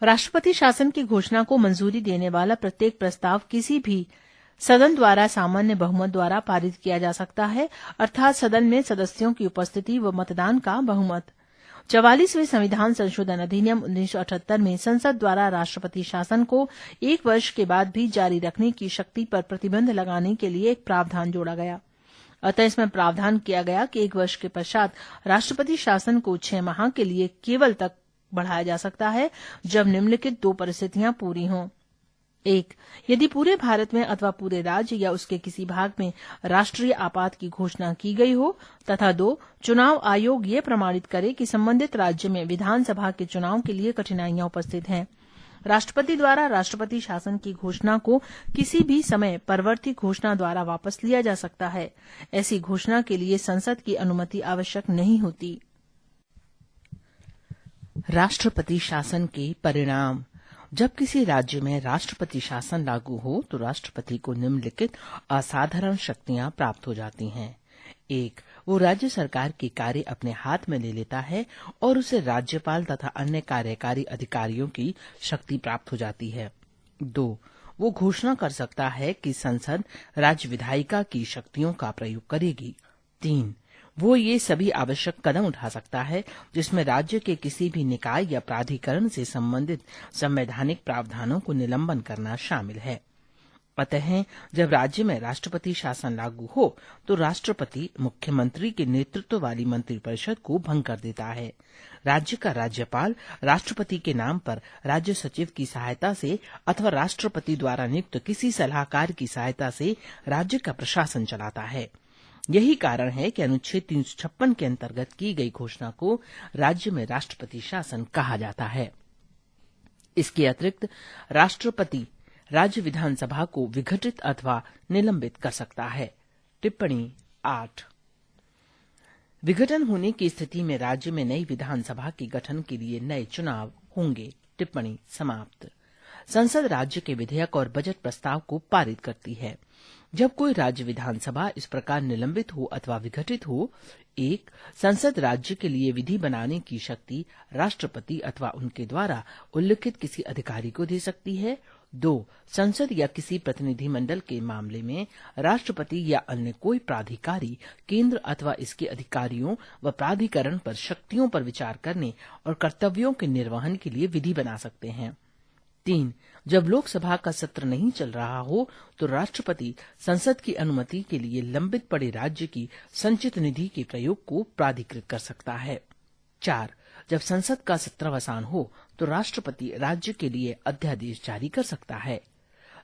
राष्ट्रपति शासन की घोषणा को मंजूरी देने वाला प्रत्येक प्रस्ताव किसी भी सदन द्वारा सामान्य बहुमत द्वारा पारित किया जा सकता है, अर्थात सदन में सदस्यों की उपस्थिति व मतदान का बहुमत। 44वें संविधान संशोधन अधिनियम 1978 में संसद द्वारा राष्ट्रपति शासन को 1 वर्ष के बाद भी जारी रखने की शक्ति पर प्रतिबंध लगाने के लिए एक प्रावधान जोड़ा गया। अतः इसमें प्रावधान किया गया कि 1 वर्ष के पश्चात राष्ट्रपति शासन को 6 माह के लिए केवल तक बढ़ाया जा सकता है जब निम्नलिखित 2 परिस्थितियां पूरी हों। 1. यदि पूरे भारत में अथवा पूरे राज्य या उसके किसी भाग में राष्ट्रीय आपात की घोषणा की गई हो, तथा 2. चुनाव आयोग ये प्रमाणित करे कि संबंधित राज्य में विधानसभा के चुनाव के लिए कठिनाइयां उपस्थित हैं। राष्ट्रपति द्वारा राष्ट्रपति शासन की घोषणा को किसी भी समय परवर्ती घोषणा द्वारा वापस लिया जा सकता है। ऐसी घोषणा के लिए संसद की अनुमति आवश्यक नहीं होती। राष्ट्रपति शासन के परिणाम। जब किसी राज्य में राष्ट्रपति शासन लागू हो तो राष्ट्रपति को निम्नलिखित असाधारण शक्तियां प्राप्त हो जाती हैं। 1. वो राज्य सरकार के कार्य अपने हाथ में ले लेता है और उसे राज्यपाल तथा अन्य कार्यकारी अधिकारियों की शक्ति प्राप्त हो जाती है। 2. वो घोषणा कर सकता है कि संसद राज्य विधायिका की शक्तियों का प्रयोग करेगी। 3. वो ये सभी आवश्यक कदम उठा सकता है जिसमें राज्य के किसी भी निकाय या प्राधिकरण से संबंधित संवैधानिक प्रावधानों को निलंबन करना शामिल है। अतः जब राज्य में राष्ट्रपति शासन लागू हो तो राष्ट्रपति मुख्यमंत्री के नेतृत्व वाली मंत्रिपरिषद को भंग कर देता है। राज्य का राज्यपाल राष्ट्रपति के नाम पर राज्य सचिव की सहायता से अथवा राष्ट्रपति द्वारा नियुक्त किसी सलाहकार की सहायता से राज्य का प्रशासन चलाता है। यही कारण है कि अनुच्छेद 356 के अंतर्गत की गई घोषणा को राज्य में राष्ट्रपति शासन कहा जाता है। इसके अतिरिक्त राष्ट्रपति राज्य विधानसभा को विघटित अथवा निलंबित कर सकता है। टिप्पणी 8। विघटन होने की स्थिति में राज्य में नई विधानसभा के गठन के लिए नए चुनाव होंगे। टिप्पणी समाप्त। संसद राज्य के विधेयक और बजट प्रस्ताव को पारित करती है। जब कोई राज्य विधानसभा इस प्रकार निलंबित हो अथवा विघटित हो, 1. संसद राज्य के लिए विधि बनाने की शक्ति राष्ट्रपति अथवा उनके द्वारा उल्लिखित किसी अधिकारी को दे सकती है। 2. संसद या किसी प्रतिनिधिमंडल के मामले में राष्ट्रपति या अन्य कोई प्राधिकारी केंद्र अथवा इसके अधिकारियों व प्राधिकरण पर शक्तियों पर विचार करने और कर्तव्यों के निर्वहन के लिए विधि बना सकते हैं। 3. जब लोकसभा का सत्र नहीं चल रहा हो तो राष्ट्रपति संसद की अनुमति के लिए लंबित पड़े राज्य की संचित निधि के प्रयोग को प्राधिकृत कर सकता है। 4. जब संसद का सत्रावसान हो तो राष्ट्रपति राज्य के लिए अध्यादेश जारी कर सकता है।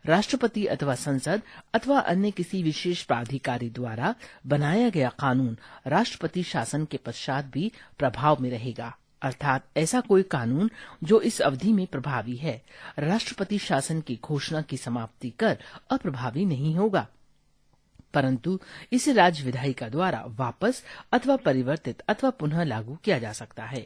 राष्ट्रपति अथवा संसद अथवा अन्य किसी विशेष प्राधिकारी द्वारा बनाया गया कानून राष्ट्रपति शासन के पश्चात भी प्रभाव में रहेगा, अर्थात ऐसा कोई कानून जो इस अवधि में प्रभावी है राष्ट्रपति शासन की घोषणा की समाप्ति कर अप्रभावी नहीं होगा, परंतु इसे राज्य विधायिका द्वारा वापस अथवा परिवर्तित अथवा पुनः लागू किया जा सकता है।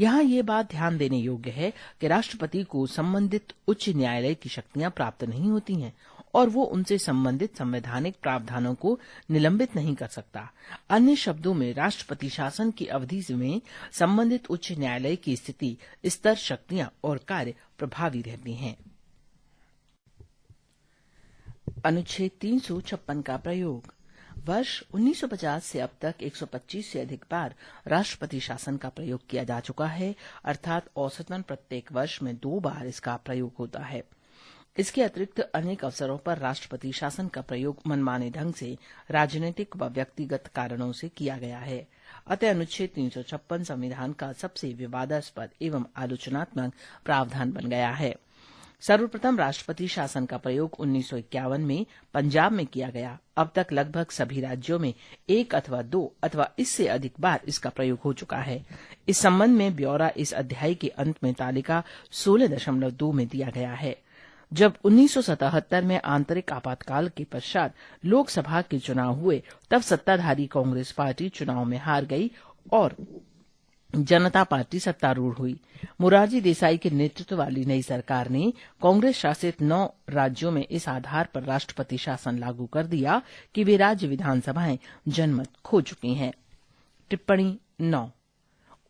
यहाँ ये बात ध्यान देने योग्य है कि राष्ट्रपति को संबंधित उच्च न्यायालय की शक्तियां प्राप्त नहीं होती हैं और वो उनसे संबंधित संवैधानिक प्रावधानों को निलंबित नहीं कर सकता। अन्य शब्दों में, राष्ट्रपति शासन की अवधि में संबंधित उच्च न्यायालय की स्थिति, स्तर, शक्तियां और कार्य प्रभावी रहती हैं। अनुच्छेद 356 का प्रयोग। वर्ष 1950 से अब तक 125 से अधिक बार राष्ट्रपति शासन का प्रयोग किया जा चुका है, अर्थात औसतन प्रत्येक वर्ष में 2 बार इसका प्रयोग होता है। इसके अतिरिक्त अनेक अवसरों पर राष्ट्रपति शासन का प्रयोग मनमाने ढंग से राजनीतिक व व्यक्तिगत कारणों से किया गया है। अतः अनुच्छेद 356 संविधान का सबसे विवादास्पद एवं आलोचनात्मक प्रावधान बन गया है। सर्वप्रथम राष्ट्रपति शासन का प्रयोग 1951 में पंजाब में किया गया। अब तक लगभग सभी राज्यों में 1 अथवा 2 अथवा इससे अधिक बार इसका प्रयोग हो चुका है। इस संबंध में ब्यौरा इस अध्याय के अंत में तालिका 16.2 में दिया गया है। जब 1977 में आंतरिक आपातकाल के पश्चात लोकसभा के चुनाव हुए, तब सत्ताधारी कांग्रेस पार्टी चुनाव में हार गई और जनता पार्टी सत्तारूढ़ हुई। मोरारजी देसाई के नेतृत्व वाली नई सरकार ने कांग्रेस शासित 9 राज्यों में इस आधार पर राष्ट्रपति शासन लागू कर दिया कि वे राज्य विधानसभाएं जनमत खो चुकी हैं। टिप्पणी 9।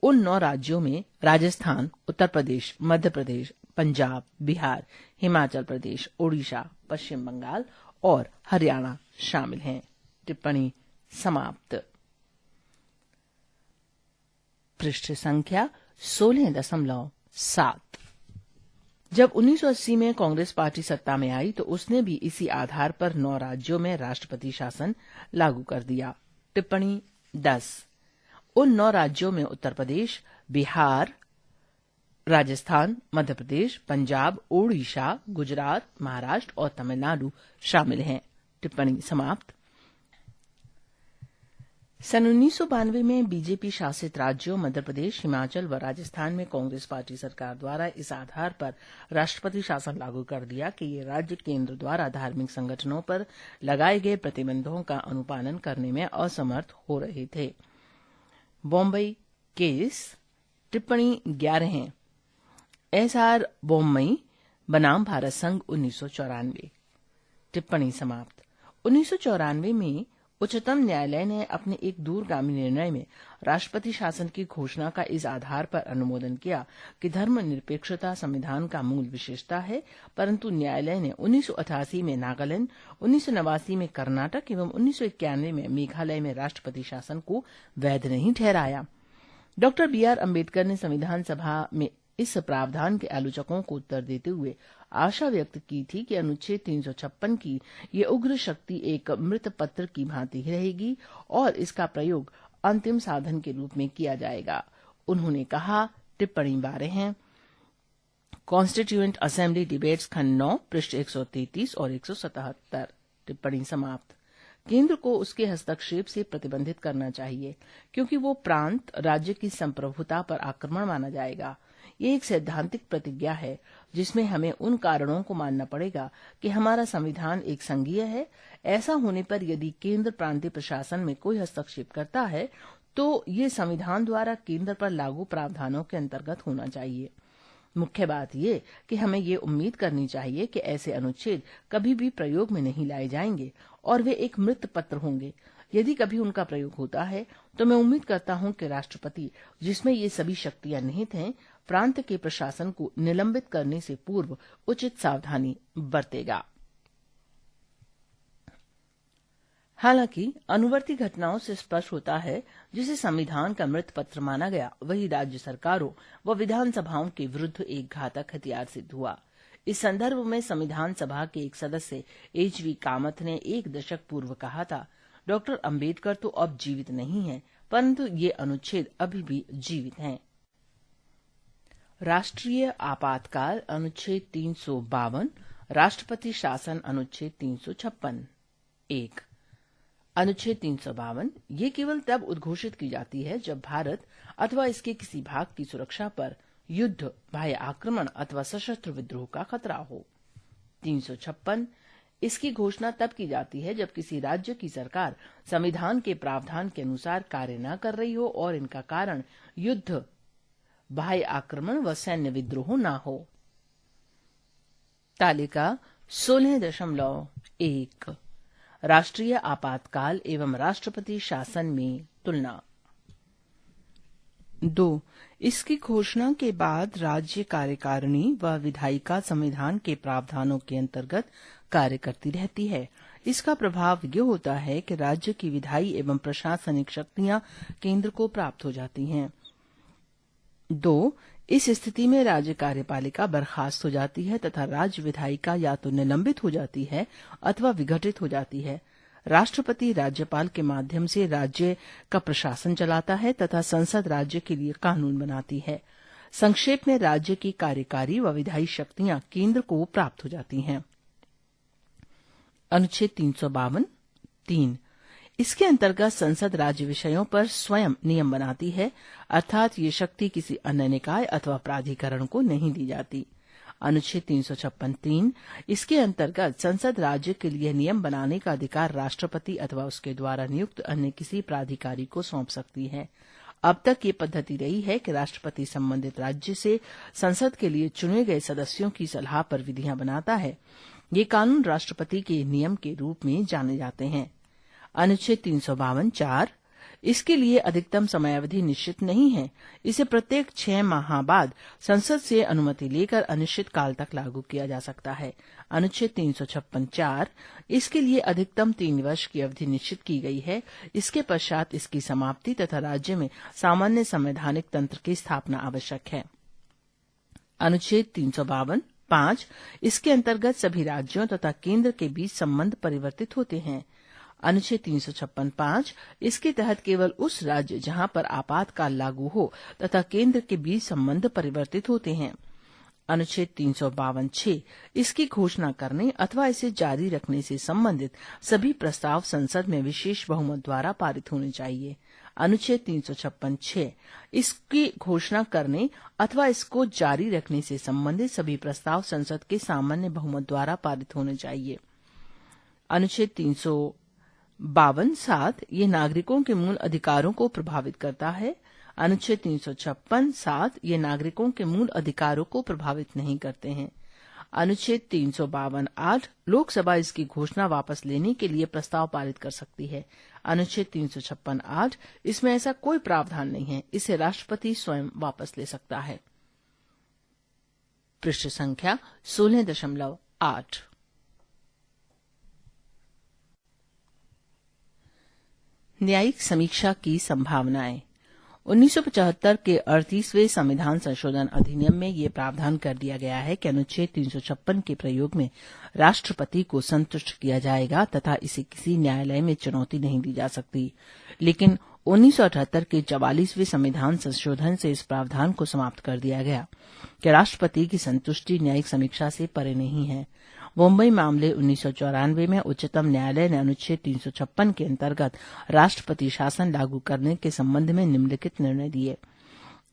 उन 9 राज्यों में राजस्थान, उत्तर प्रदेश, मध्य प्रदेश, पंजाब, बिहार, हिमाचल प्रदेश, ओडिशा, पश्चिम बंगाल और हरियाणा शामिल हैं। टिप्पणी समाप्त। पृष्ठ संख्या 16.7। जब 1980 में कांग्रेस पार्टी सत्ता में आई तो उसने भी इसी आधार पर 9 राज्यों में राष्ट्रपति शासन लागू कर दिया। टिप्पणी 10। उन 9 राज्यों में उत्तर प्रदेश, बिहार, राजस्थान, मध्य प्रदेश, पंजाब, ओडिशा, गुजरात, महाराष्ट्र और तमिलनाडु शामिल हैं। टिप्पणी समाप्त। सन 1992 में बीजेपी शासित राज्यों मध्य प्रदेश, हिमाचल व राजस्थान में कांग्रेस पार्टी सरकार द्वारा इस आधार पर राष्ट्रपति शासन लागू कर दिया कि ये राज्य केंद्र द्वारा धार्मिक संगठनों पर लगाए गए प्रतिबंधों का अनुपालन करने में असमर्थ हो रहे थे। बॉम्बई केस। टिप्पणी 11। एसआर बॉम्बई बनाम भारत संघ 1994। टिप्पणी समाप्त। 1994 में उच्चतम न्यायालय ने अपने एक दूरगामी निर्णय में राष्ट्रपति शासन की घोषणा का इस आधार पर अनुमोदन किया कि धर्मनिरपेक्षता संविधान का मूल विशेषता है, परंतु न्यायालय ने 1988 में नागालैंड, 1989 में कर्नाटक एवं 1991 में मेघालय में राष्ट्रपति शासन को वैध नहीं ठहराया। डॉक्टर BR अम्बेडकर ने संविधान सभा में इस प्रावधान के आलोचकों को उत्तर देते हुए आशा व्यक्त की थी कि अनुच्छेद 356 की ये उग्र शक्ति एक मृत पत्र की भांति रहेगी और इसका प्रयोग अंतिम साधन के रूप में किया जाएगा। उन्होंने कहा, टिप्पणी 12 है, कॉन्स्टिट्यूएंट असेंबली डिबेट्स खंड 9 पृष्ठ 133 और 177। टिप्पणी समाप्त। केंद्र को उसके हस्तक्षेप से प्रतिबंधित करना चाहिए क्योंकि वो प्रांत राज्य की संप्रभुता पर आक्रमण माना जाएगा। ये एक सैद्धांतिक प्रतिज्ञा है जिसमें हमें उन कारणों को मानना पड़ेगा कि हमारा संविधान एक संघीय है। ऐसा होने पर यदि केंद्र प्रांतीय प्रशासन में कोई हस्तक्षेप करता है तो ये संविधान द्वारा केंद्र पर लागू प्रावधानों के अंतर्गत होना चाहिए। मुख्य बात ये कि हमें ये उम्मीद करनी चाहिए कि ऐसे अनुच्छेद कभी भी प्रयोग में नहीं लाए जाएंगे और वे एक मृत पत्र होंगे। यदि कभी उनका प्रयोग होता है तो मैं उम्मीद करता हूं कि राष्ट्रपति, जिसमें ये सभी शक्तियां निहित हैं, प्रांत के प्रशासन को निलंबित करने से पूर्व उचित सावधानी बरतेगा। हालांकि अनुवर्ती घटनाओं से स्पष्ट होता है जिसे संविधान का मृत पत्र माना गया वही राज्य सरकारों व विधानसभाओं के विरुद्ध एक घातक हथियार सिद्ध हुआ। इस संदर्भ में संविधान सभा के एक सदस्य HV कामत ने 1 दशक पूर्व कहा था, डॉक्टर अंबेडकर तो अब जीवित नहीं है, परंतु ये अनुच्छेद अभी भी जीवित हैं। राष्ट्रीय आपातकाल अनुच्छेद 352, राष्ट्रपति शासन अनुच्छेद 356। 1. अनुच्छेद 352 ये केवल तब उद्घोषित की जाती है जब भारत अथवा इसके किसी भाग की सुरक्षा पर युद्ध, बाह्य आक्रमण अथवा सशस्त्र विद्रोह का खतरा हो। 356 इसकी घोषणा तब की जाती है जब किसी राज्य की सरकार संविधान के प्रावधान के अनुसार कार्य न कर रही हो और इनका कारण युद्ध, बाह्य आक्रमण व सैन्य विद्रोह न हो। तालिका 16.7 1. राष्ट्रीय आपातकाल एवं राष्ट्रपति शासन में तुलना। 2. इसकी घोषणा के बाद राज्य कार्यकारिणी व विधायिका संविधान के प्रावधानों के अंतर्गत कार्य करती रहती है। इसका प्रभाव यह होता है कि राज्य की विधायी एवं प्रशासनिक शक्तियां केंद्र को प्राप्त हो जाती हैं। 2. इस स्थिति में राज्य कार्यपालिका बर्खास्त हो जाती है तथा राज्य विधायिका या तो निलंबित हो जाती है अथवा विघटित हो जाती है। राष्ट्रपति राज्यपाल के माध्यम से राज्य का प्रशासन चलाता है तथा संसद राज्य के लिए कानून बनाती है। संक्षेप में राज्य की कार्यकारी व विधायी शक्तियां केंद्र को प्राप्त हो जाती हैं। अनुच्छेद 352 3. इसके अंतर्गत संसद राज्य विषयों पर स्वयं नियम बनाती है, अर्थात ये शक्ति किसी अन्य निकाय अथवा प्राधिकरण को नहीं दी जाती। अनुच्छेद 356 3. इसके अंतर्गत संसद राज्य के लिए नियम बनाने का अधिकार राष्ट्रपति अथवा उसके द्वारा नियुक्त अन्य किसी प्राधिकारी को सौंप सकती है। अब तक ये पद्धति रही है कि राष्ट्रपति संबंधित राज्य से संसद के लिए चुने गए सदस्यों की सलाह पर विधियां बनाता है। ये कानून राष्ट्रपति के नियम के रूप में जाने जाते हैं। अनुच्छेद 352 4. इसके लिए अधिकतम समयावधि निश्चित नहीं है। इसे प्रत्येक 6 माह बाद संसद से अनुमति लेकर अनिश्चित काल तक लागू किया जा सकता है। अनुच्छेद 356 4. इसके लिए अधिकतम 3 वर्ष की अवधि निश्चित की गई है। इसके पश्चात इसकी समाप्ति तथा राज्य में सामान्य संवैधानिक तंत्र की स्थापना आवश्यक है। अनुच्छेद 352 5. इसके अंतर्गत सभी राज्यों तथा केंद्र के बीच संबंध परिवर्तित होते हैं। अनुच्छेद 356 5. इसके तहत केवल उस राज्य जहां पर आपातकाल लागू हो तथा केंद्र के बीच संबंध परिवर्तित होते हैं। अनुच्छेद 352 6. इसकी घोषणा करने अथवा इसे जारी रखने से संबंधित सभी प्रस्ताव संसद में विशेष बहुमत द्वारा पारित होने चाहिए। अनुच्छेद 356 6. इसकी घोषणा करने अथवा इसको जारी रखने से संबंधित सभी प्रस्ताव संसद के सामान्य बहुमत द्वारा पारित होने चाहिए। अनुच्छेद 352 7. ये नागरिकों के मूल अधिकारों को प्रभावित करता है। अनुच्छेद 356 7. ये नागरिकों के मूल अधिकारों को प्रभावित नहीं करते हैं। अनुच्छेद 352 8. लोकसभा इसकी घोषणा वापस लेने के लिए प्रस्ताव पारित कर सकती है। अनुच्छेद 356 8. इसमें ऐसा कोई प्रावधान नहीं है। इसे राष्ट्रपति स्वयं वापस ले सकता है। पृष्ठ संख्या 16.8। न्यायिक समीक्षा की संभावनाएं। 1975 के 38वें संविधान संशोधन अधिनियम में ये प्रावधान कर दिया गया है कि अनुच्छेद 356 के प्रयोग में राष्ट्रपति को संतुष्ट किया जाएगा तथा इसे किसी न्यायालय में चुनौती नहीं दी जा सकती। लेकिन 1978 के 44वें संविधान संशोधन से इस प्रावधान को समाप्त कर दिया गया कि राष्ट्रपति की संतुष्टि न्यायिक समीक्षा से परे नहीं है। मुंबई मामले 1994 में उच्चतम न्यायालय ने अनुच्छेद 356 के अंतर्गत राष्ट्रपति शासन लागू करने के संबंध में निम्नलिखित निर्णय दिए।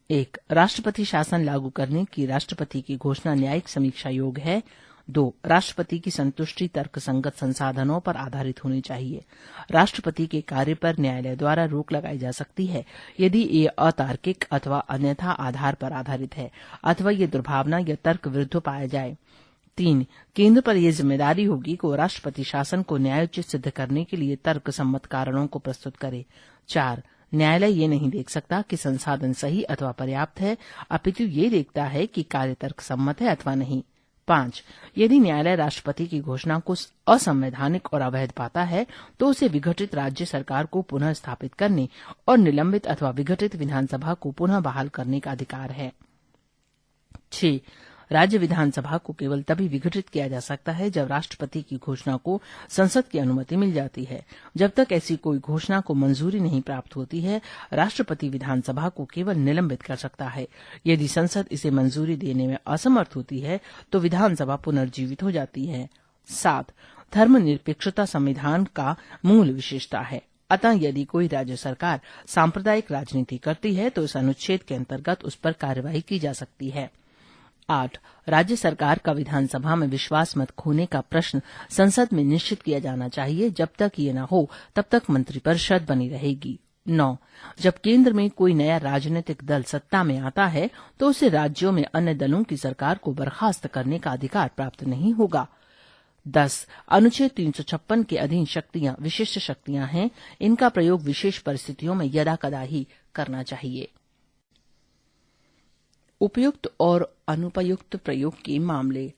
1. राष्ट्रपति शासन लागू करने की राष्ट्रपति की घोषणा न्यायिक समीक्षा योग्य है। 2. राष्ट्रपति की संतुष्टि तर्कसंगत संसाधनों पर आधारित होनी चाहिए। राष्ट्रपति के कार्य पर न्यायालय द्वारा रोक लगाई जा सकती है यदि ये अतार्किक अथवा अन्यथा आधार पर आधारित है अथवा ये दुर्भावना या तर्क विरुद्ध पाया जाए। 3. केंद्र पर यह जिम्मेदारी होगी कि वो राष्ट्रपति शासन को न्यायोचित सिद्ध करने के लिए तर्क सम्मत कारणों को प्रस्तुत करे। 4. न्यायालय ये नहीं देख सकता कि संसाधन सही अथवा पर्याप्त है, अपितु ये देखता है कि कार्य तर्क सम्मत है अथवा नहीं। 5. यदि न्यायालय राष्ट्रपति की घोषणा को असंवैधानिक और अवैध पाता है तो उसे विघटित राज्य सरकार को पुनः स्थापित करने और निलंबित अथवा विघटित विधानसभा को पुनः बहाल करने का अधिकार है। 6. राज्य विधानसभा को केवल तभी विघटित किया जा सकता है जब राष्ट्रपति की घोषणा को संसद की अनुमति मिल जाती है। जब तक ऐसी कोई घोषणा को मंजूरी नहीं प्राप्त होती है, राष्ट्रपति विधानसभा को केवल निलंबित कर सकता है। यदि संसद इसे मंजूरी देने में असमर्थ होती है तो विधानसभा पुनर्जीवित हो जाती है। 7. धर्मनिरपेक्षता संविधान का मूल विशेषता है। अतः यदि कोई राज्य सरकार सांप्रदायिक राजनीति करती है तो इस अनुच्छेद के अंतर्गत उस पर कार्रवाई की जा सकती है। 8. राज्य सरकार का विधानसभा में विश्वास मत खोने का प्रश्न संसद में निश्चित किया जाना चाहिए। जब तक ये न हो तब तक मंत्रिपरिषद बनी रहेगी। 9. जब केंद्र में कोई नया राजनीतिक दल सत्ता में आता है तो उसे राज्यों में अन्य दलों की सरकार को बर्खास्त करने का अधिकार प्राप्त नहीं होगा। 10. अनुच्छेद 356 के अधीन शक्तियां विशिष्ट शक्तियां हैं। इनका प्रयोग विशेष परिस्थितियों में यदाकदा ही करना चाहिए। उपयुक्त और अनुपयुक्त प्रयोग के मामले।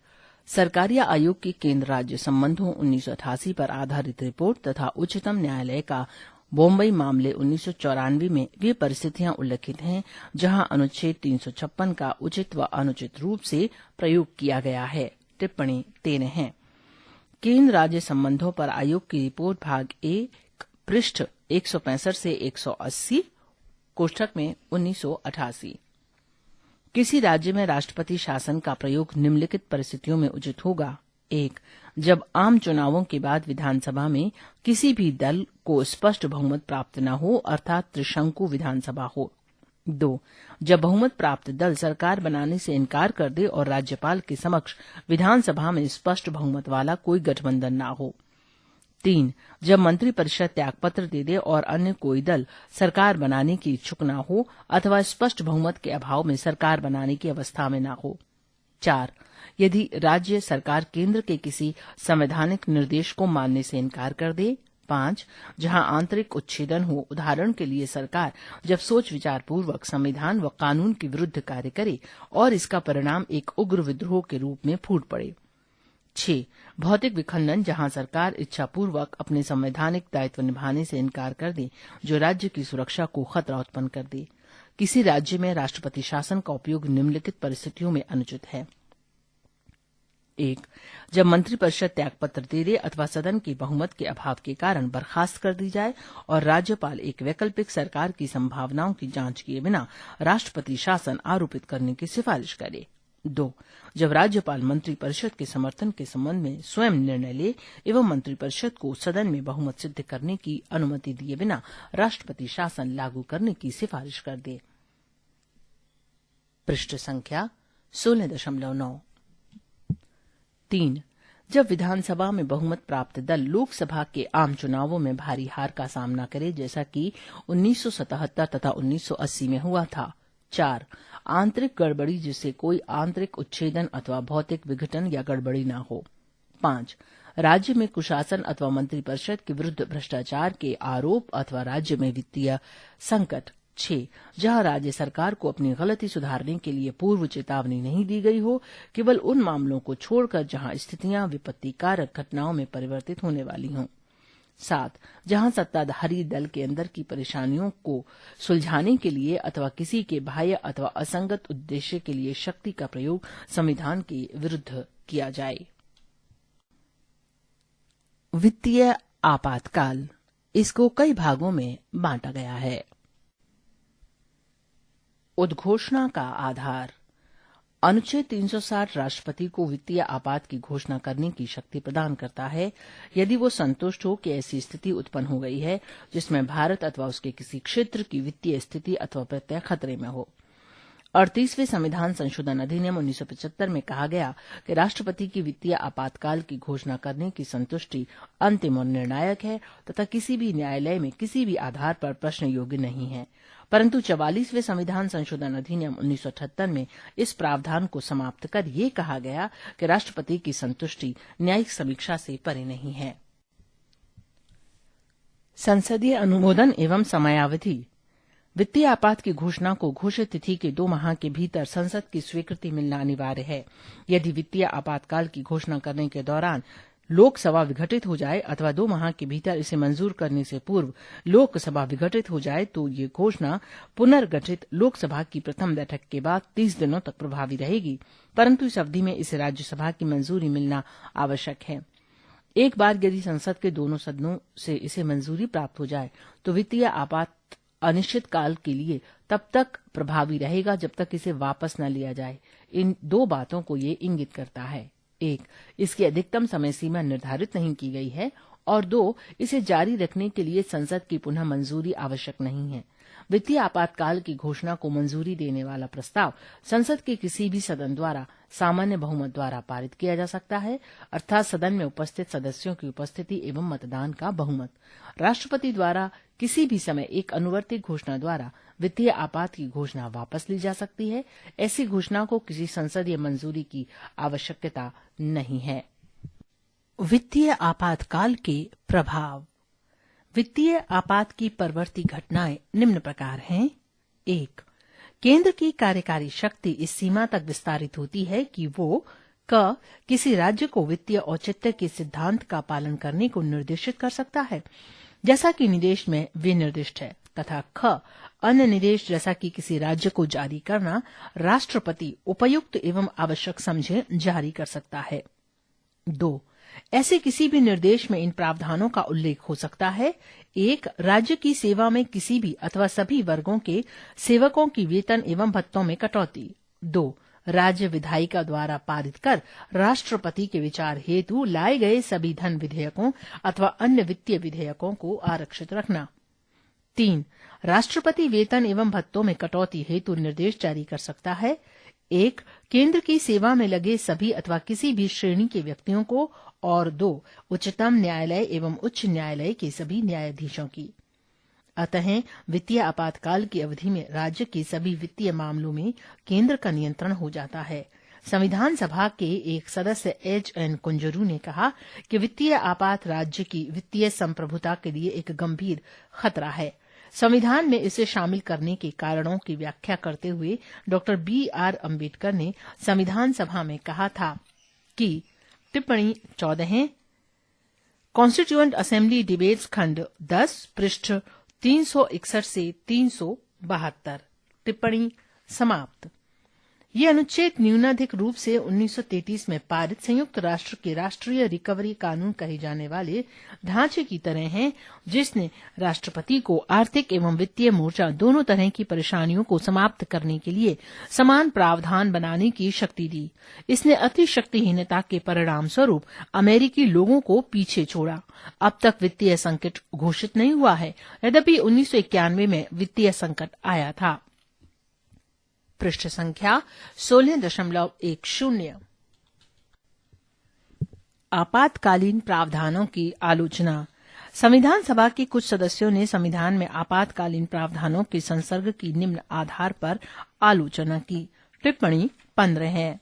सरकारिया आयोग की केंद्र राज्य संबंधों 1988 पर आधारित रिपोर्ट तथा उच्चतम न्यायालय का बॉम्बई मामले 1994 में वे परिस्थितियां उल्लिखित हैं जहां अनुच्छेद 356 का उचित व अनुचित रूप से प्रयोग किया गया है। टिप्पणी 13 है। केंद्र राज्य संबंधों पर आयोग की रिपोर्ट भाग 1 पृष्ठ 165 से 180 कोष्ठक में 1988। किसी राज्य में राष्ट्रपति शासन का प्रयोग निम्नलिखित परिस्थितियों में उचित होगा। 1. जब आम चुनावों के बाद विधानसभा में किसी भी दल को स्पष्ट बहुमत प्राप्त न हो, अर्थात त्रिशंकु विधानसभा हो। 2. जब बहुमत प्राप्त दल सरकार बनाने से इनकार कर दे और राज्यपाल के समक्ष विधानसभा में स्पष्ट बहुमत वाला कोई गठबंधन न हो। 3. जब मंत्रिपरिषद त्यागपत्र दे दे और अन्य कोई दल सरकार बनाने की इच्छुक न हो अथवा स्पष्ट बहुमत के अभाव में सरकार बनाने की अवस्था में न हो। 4. यदि राज्य सरकार केंद्र के किसी संवैधानिक निर्देश को मानने से इनकार कर दे। 5. जहां आंतरिक उच्छेदन हो, उदाहरण के लिए सरकार जब सोच विचार पूर्वक संविधान व कानून के विरुद्ध कार्य करे और इसका परिणाम एक उग्र विद्रोह के रूप में फूट पड़े। 6. भौतिक विखंडन, जहां सरकार इच्छापूर्वक अपने संवैधानिक दायित्व निभाने से इनकार कर दे जो राज्य की सुरक्षा को खतरा उत्पन्न कर दे। किसी राज्य में राष्ट्रपति शासन का उपयोग निम्नलिखित परिस्थितियों में अनुचित है। 1. जब मंत्रिपरिषद त्यागपत्र दे दे अथवा सदन के बहुमत के अभाव के कारण बर्खास्त कर दी जाए और राज्यपाल एक वैकल्पिक सरकार की संभावनाओं की जांच किए बिना राष्ट्रपति शासन आरोपित करने की सिफारिश करे। 2. जब राज्यपाल मंत्रिपरिषद के समर्थन के संबंध में स्वयं निर्णय ले एवं मंत्रिपरिषद को सदन में बहुमत सिद्ध करने की अनुमति दिए बिना राष्ट्रपति शासन लागू करने की सिफारिश कर दे। पृष्ठ संख्या 16.9। 3. जब विधानसभा में बहुमत प्राप्त दल लोकसभा के आम चुनावों में भारी हार का सामना करे, जैसा कि 1977 तथा 1980 में हुआ था। 4. आंतरिक गड़बड़ी जिससे कोई आंतरिक उच्छेदन अथवा भौतिक विघटन या गड़बड़ी न हो। 5. राज्य में कुशासन अथवा मंत्रिपरिषद के विरुद्ध भ्रष्टाचार के आरोप अथवा राज्य में वित्तीय संकट। 6. जहां राज्य सरकार को अपनी गलती सुधारने के लिए पूर्व चेतावनी नहीं दी गई हो, केवल उन मामलों को छोड़कर जहां स्थितियां विपत्तिकारक घटनाओं में परिवर्तित होने वाली हों। 7. जहां सत्ताधारी दल के अंदर की परेशानियों को सुलझाने के लिए अथवा किसी के बाह्य अथवा असंगत उद्देश्य के लिए शक्ति का प्रयोग संविधान के विरुद्ध किया जाए। वित्तीय आपातकाल, इसको कई भागों में बांटा गया है। उद्घोषणा का आधार। अनुच्छेद 360 राष्ट्रपति को वित्तीय आपात की घोषणा करने की शक्ति प्रदान करता है यदि वो संतुष्ट हो कि ऐसी स्थिति उत्पन्न हो गई है जिसमें भारत अथवा उसके किसी क्षेत्र की वित्तीय स्थिति अथवा प्रत्यय खतरे में हो। 38वें संविधान संशोधन अधिनियम 1975 में कहा गया कि राष्ट्रपति की वित्तीय आपातकाल की घोषणा करने की संतुष्टि अंतिम और निर्णायक है तथा किसी भी न्यायालय में किसी भी आधार पर प्रश्न योग्य नहीं है। परंतु 44वें संविधान संशोधन अधिनियम 1978 में इस प्रावधान को समाप्त कर ये कहा गया कि राष्ट्रपति की संतुष्टि न्यायिक समीक्षा से परे नहीं है। संसदीय अनुमोदन एवं समयावधि। वित्तीय आपात की घोषणा को घोषित तिथि के 2 माह के भीतर संसद की स्वीकृति मिलना अनिवार्य है। यदि वित्तीय आपातकाल की घोषणा करने के दौरान लोकसभा विघटित हो जाए अथवा 2 माह के भीतर इसे मंजूर करने से पूर्व लोकसभा विघटित हो जाए तो ये घोषणा पुनर्गठित लोकसभा की प्रथम बैठक के बाद 30 दिनों तक प्रभावी रहेगी, परंतु इस अवधि में इसे राज्यसभा की मंजूरी मिलना आवश्यक है। एक बार यदि संसद के दोनों सदनों से इसे मंजूरी प्राप्त हो जाए तो वित्तीय आपात अनिश्चित काल के लिए तब तक प्रभावी रहेगा जब तक इसे वापस न लिया जाए। इन 2 बातों को ये इंगित करता है। 1. इसकी अधिकतम समय सीमा निर्धारित नहीं की गई है और 2. इसे जारी रखने के लिए संसद की पुनः मंजूरी आवश्यक नहीं है। वित्तीय आपातकाल की घोषणा को मंजूरी देने वाला प्रस्ताव संसद के किसी भी सदन द्वारा सामान्य बहुमत द्वारा पारित किया जा सकता है, अर्थात सदन में उपस्थित सदस्यों की उपस्थिति एवं मतदान का बहुमत। राष्ट्रपति द्वारा किसी भी समय एक अनुवर्ती घोषणा द्वारा वित्तीय आपात की घोषणा वापस ली जा सकती है। ऐसी घोषणा को किसी संसदीय मंजूरी की आवश्यकता नहीं है। वित्तीय आपातकाल के प्रभाव। वित्तीय आपात की परवर्ती घटनाएं निम्न प्रकार हैं। 1. केंद्र की कार्यकारी शक्ति इस सीमा तक विस्तारित होती है कि वो किसी राज्य को वित्तीय औचित्य के सिद्धांत का पालन करने को निर्देशित कर सकता है, जैसा कि निदेश में विनिर्दिष्ट है, तथा अन्य निर्देश जैसा कि किसी राज्य को जारी करना राष्ट्रपति उपयुक्त एवं आवश्यक समझे जारी कर सकता है। 2. ऐसे किसी भी निर्देश में इन प्रावधानों का उल्लेख हो सकता है। 1. राज्य की सेवा में किसी भी अथवा सभी वर्गों के सेवकों की वेतन एवं भत्तों में कटौती। 2. राज्य विधायिका द्वारा पारित कर राष्ट्रपति के विचार हेतु लाए गए सभी धन विधेयकों अथवा अन्य वित्तीय विधेयकों को आरक्षित रखना। 3. राष्ट्रपति वेतन एवं भत्तों में कटौती हेतु निर्देश जारी कर सकता है। 1. केंद्र की सेवा में लगे सभी अथवा किसी भी श्रेणी के व्यक्तियों को, और 2. उच्चतम न्यायालय एवं उच्च न्यायालय के सभी न्यायाधीशों की। अतः वित्तीय आपातकाल की अवधि में राज्य के सभी वित्तीय मामलों में केंद्र का नियंत्रण हो जाता है। संविधान सभा के एक सदस्य H.N. कुंजरू ने कहा कि वित्तीय आपात राज्य की वित्तीय संप्रभुता के लिए एक गंभीर खतरा है। संविधान में इसे शामिल करने के कारणों की व्याख्या करते हुए डॉ. B.R. अम्बेडकर ने संविधान सभा में कहा था कि टिप्पणी 14 कॉन्स्टिट्यूएंट असेंबली डिबेट्स खंड 10 पृष्ठ 361 से 372। टिप्पणी समाप्त। ये अनुच्छेद न्यूनाधिक रूप से 1933 में पारित संयुक्त राष्ट्र के राष्ट्रीय रिकवरी कानून कहे जाने वाले ढांचे की तरह हैं, जिसने राष्ट्रपति को आर्थिक एवं वित्तीय मोर्चा दोनों तरह की परेशानियों को समाप्त करने के लिए समान प्रावधान बनाने की शक्ति दी। इसने अति शक्तिहीनता के परिणाम स्वरूप अमेरिकी लोगों को पीछे छोड़ा। अब तक वित्तीय संकट घोषित नहीं हुआ है, यद्यपि 1991 में वित्तीय संकट आया था। पृष्ठ संख्या 16.10। आपातकालीन प्रावधानों की आलोचना। संविधान सभा के कुछ सदस्यों ने संविधान में आपातकालीन प्रावधानों के संसर्ग की निम्न आधार पर आलोचना की। टिप्पणी 15 है।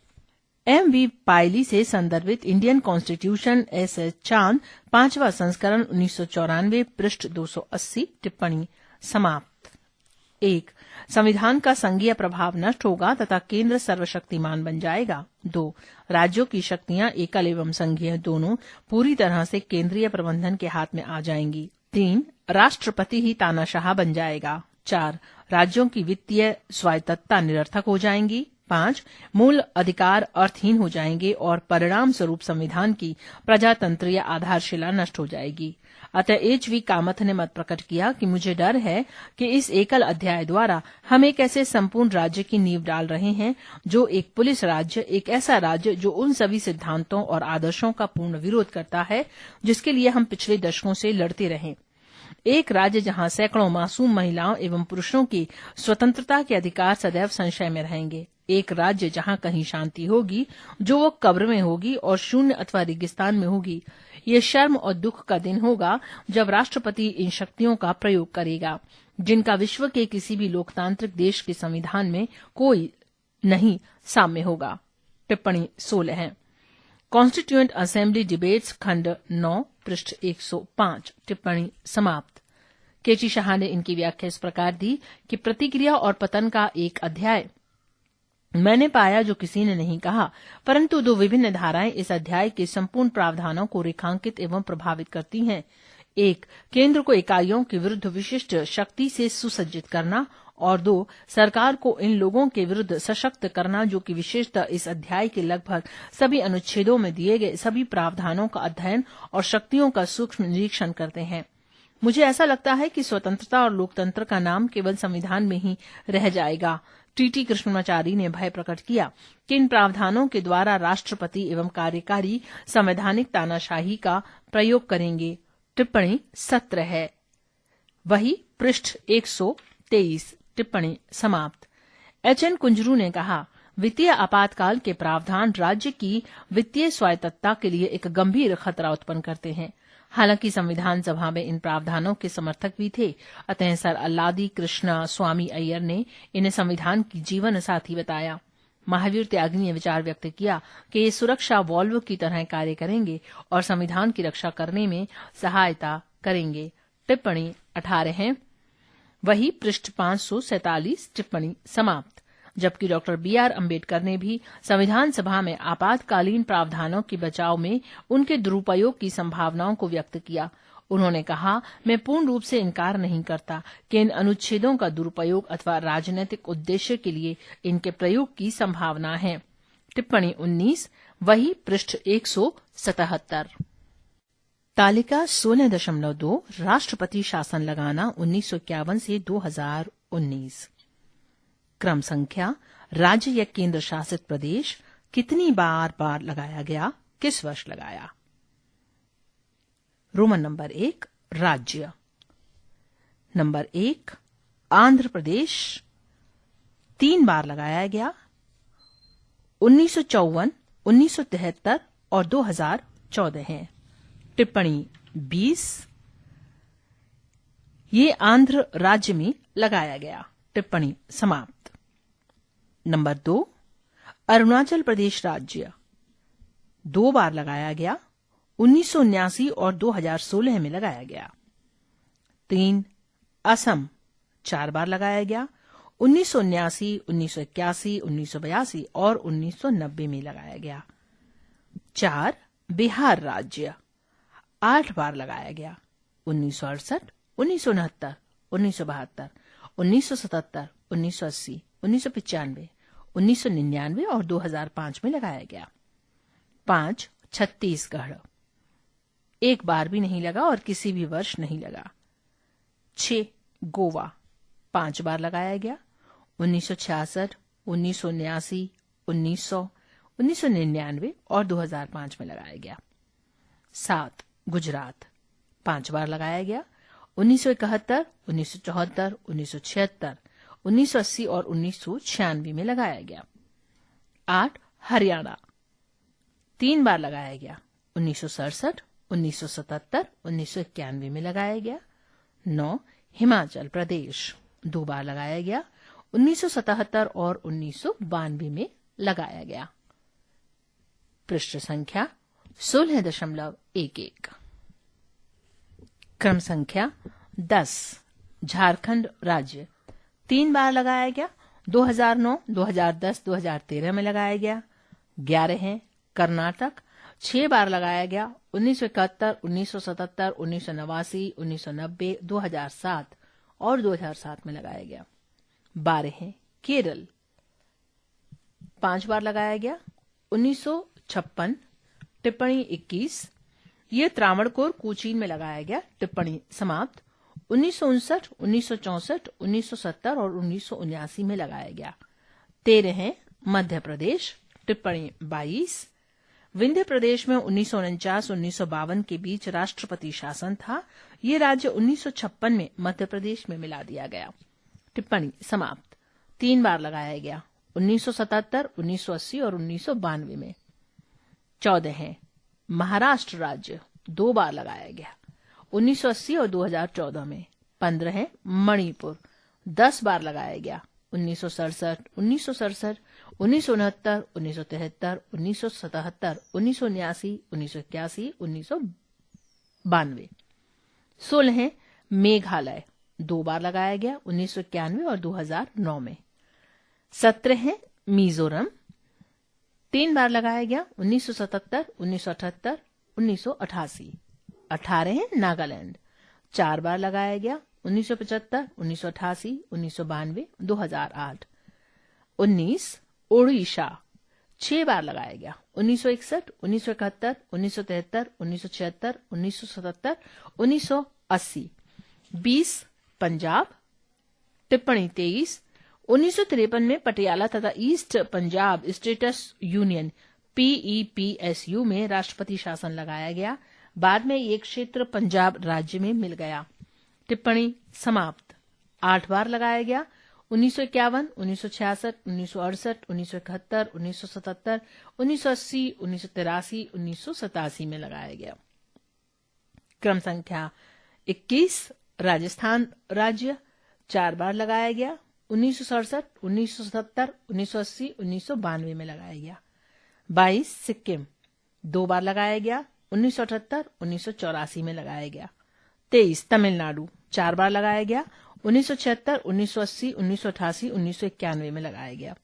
M.V. पायली से संदर्भित इंडियन कॉन्स्टिट्यूशन S.H. चांद 5वां संस्करण 1994 पृष्ठ 280। टिप्पणी समाप्त। 1. संविधान का संघीय प्रभाव नष्ट होगा तथा केंद्र सर्वशक्तिमान बन जाएगा। 2. राज्यों की शक्तियां एकल एवं संघीय दोनों पूरी तरह से केंद्रीय प्रबंधन के हाथ में आ जाएंगी। 3. राष्ट्रपति ही तानाशाह बन जाएगा। 4. राज्यों की वित्तीय स्वायत्तता निरर्थक हो जाएंगी। 5. मूल अधिकार अर्थहीन हो जाएंगे और परिणाम स्वरूप संविधान की प्रजातंत्रीय आधारशिला नष्ट हो जाएगी। अतः H.V. कामथ ने मत प्रकट किया कि मुझे डर है कि इस एकल अध्याय द्वारा हम एक ऐसे संपूर्ण राज्य की नींव डाल रहे हैं जो एक पुलिस राज्य, एक ऐसा राज्य जो उन सभी सिद्धांतों और आदर्शों का पूर्ण विरोध करता है जिसके लिए हम पिछले दशकों से लड़ते रहे। एक राज्य जहां सैकड़ों मासूम महिलाओं एवं पुरुषों की स्वतंत्रता के अधिकार सदैव संशय में रहेंगे। एक राज्य जहां कहीं शांति होगी जो वो कब्र में होगी और शून्य अथवा रेगिस्तान में होगी। ये शर्म और दुख का दिन होगा जब राष्ट्रपति इन शक्तियों का प्रयोग करेगा जिनका विश्व के किसी भी लोकतांत्रिक देश के संविधान में कोई नहीं साम्य होगा। टिप्पणी 16 है। कॉन्स्टिट्यूएंट असेंबली डिबेट्स खंड 9 पृष्ठ 105। टिप्पणी समाप्त। केची शाह ने इनकी व्याख्या इस प्रकार दी कि प्रतिक्रिया और पतन का एक अध्याय मैंने पाया जो किसी ने नहीं कहा, परंतु 2 विभिन्न धाराएं इस अध्याय के संपूर्ण प्रावधानों को रेखांकित एवं प्रभावित करती हैं। 1. केंद्र को इकाइयों के विरुद्ध विशिष्ट शक्ति से सुसज्जित करना, और 2. सरकार को इन लोगों के विरुद्ध सशक्त करना जो कि विशेषतः इस अध्याय के लगभग सभी अनुच्छेदों में दिए गए सभी प्रावधानों का अध्ययन और शक्तियों का सूक्ष्म निरीक्षण करते हैं। मुझे ऐसा लगता है कि स्वतंत्रता और लोकतंत्र का नाम केवल संविधान में ही रह जाएगा। टी.टी. कृष्णमाचारी ने भय प्रकट किया कि इन प्रावधानों के द्वारा राष्ट्रपति एवं कार्यकारी संवैधानिक तानाशाही का प्रयोग करेंगे। टिप्पणी 17 है। वही पृष्ठ 123। टिप्पणी समाप्त। H.N. कुंजरू ने कहा, वित्तीय आपातकाल के प्रावधान राज्य की वित्तीय स्वायत्तता के लिए एक गंभीर खतरा उत्पन्न करते हैं। हालांकि संविधान सभा में इन प्रावधानों के समर्थक भी थे, अतः सर अल्लादी कृष्णा स्वामी अय्यर ने इन्हें संविधान की जीवन साथी बताया। महावीर त्यागी ने विचार व्यक्त किया कि ये सुरक्षा वॉल्व की तरह कार्य करेंगे और संविधान की रक्षा करने में सहायता करेंगे। टिप्पणी 18 है। वही पृष्ठ 547 टिप्पणी समाप्त। जबकि डॉक्टर बी.आर. अम्बेडकर ने भी संविधान सभा में आपातकालीन प्रावधानों के बचाव में उनके दुरुपयोग की संभावनाओं को व्यक्त किया। उन्होंने कहा, मैं पूर्ण रूप से इनकार नहीं करता कि इन अनुच्छेदों का दुरुपयोग अथवा राजनीतिक उद्देश्य के लिए इनके प्रयोग की संभावना है। टिप्पणी 19 वही पृष्ठ 177। तालिका 16.2 राष्ट्रपति शासन लगाना 1951 से 2019। क्रम संख्या राज्य या केंद्र शासित प्रदेश कितनी बार लगाया गया, किस वर्ष लगाया। रोमन नंबर 1 राज्य। नंबर 1 आंध्र प्रदेश 3 बार लगाया गया, 1954, 1973 और 2014 है। टिप्पणी 20 ये आंध्र राज्य में लगाया गया। टिप्पणी समाप्त। नंबर 2 अरुणाचल प्रदेश राज्य 2 बार लगाया गया, 1979 और 2016 में लगाया गया। 3 असम 4 बार लगाया गया, 1979, 1981, 1982 और 1990 में लगाया गया। 4 बिहार राज्य 8 बार लगाया गया, 1968, 1969, 1972, 1977, 1980, 1995, 1999 और 2005 में लगाया गया। 5 छत्तीसगढ़ 1 बार भी नहीं लगा और किसी भी वर्ष नहीं लगा। 6 गोवा 5 बार लगाया गया, 1966, 1979, 1900, 1999 और 2005 में लगाया गया। 7 गुजरात 5 बार लगाया गया, 1971, 1974, 1976, 1980 और 1996 में लगाया गया। 8 हरियाणा 3 बार लगाया गया, 1967, 1977, 1991 में लगाया गया। 9 हिमाचल प्रदेश 2 बार लगाया गया, 1977 और 1992 में लगाया गया। पृष्ठ संख्या 16.11। क्रम संख्या 10 झारखंड राज्य 3 बार लगाया गया, 2009, 2010, 2013 में लगाया गया। 11 है कर्नाटक 6 बार लगाया गया, 1971, 1977, 1989, 1990, 2007 और 2007 में लगाया गया। 12 है केरल 5 बार लगाया गया, 1956। टिप्पणी 21 ये त्रावणकोर कोचीन में लगाया गया। टिप्पणी समाप्त। 1959, 1964, 1970 और 1979 में लगाया गया। 13 है मध्य प्रदेश। टिप्पणी 22 विंध्य प्रदेश में 1949, 1952 के बीच राष्ट्रपति शासन था। ये राज्य 1956 में मध्य प्रदेश में मिला दिया गया। टिप्पणी समाप्त। 3 बार लगाया गया, 1977, 1980 और 1992 में। 14 है महाराष्ट्र राज्य 2 बार लगाया गया, 1980 और 2014 में। 15 है मणिपुर 10 बार लगाया गया, 1967, 1969, 1973, 1977, 1979, 1981, 1992। 16 है मेघालय 2 बार लगाया गया, 1991 और 2009 में। 17 है मिजोरम 3 बार लगाया गया, 1977, 1978, 1988। 18 है नागालैंड 4 बार लगाया गया, 1975, 1988, 1992, 2008। 19 ओडिशा 6 बार लगाया गया, 1961, 1971, 1973, 1976, 1977, 1980। 20 पंजाब। टिप्पणी 23 1953 में पटियाला तथा east Punjab status union PEPSU में राष्ट्रपति शासन लगाया गया। बाद में ये क्षेत्र पंजाब राज्य में मिल गया। टिप्पणी समाप्त। 8 बार लगाया गया, 1951, 1966, 1968, 1971, 1977, 1980, 1983, 1987 में लगाया गया। क्रम संख्या 21 राजस्थान राज्य 4 बार लगाया गया, 1967, 1970, 1980, 1992 में लगाया गया। 22 सिक्किम 2 बार लगाया गया, 1978, 1984 में लगाया गया। 23 तमिलनाडु 4 बार लगाया गया, 1976, 1980, 1988, 1991 में लगाया गया।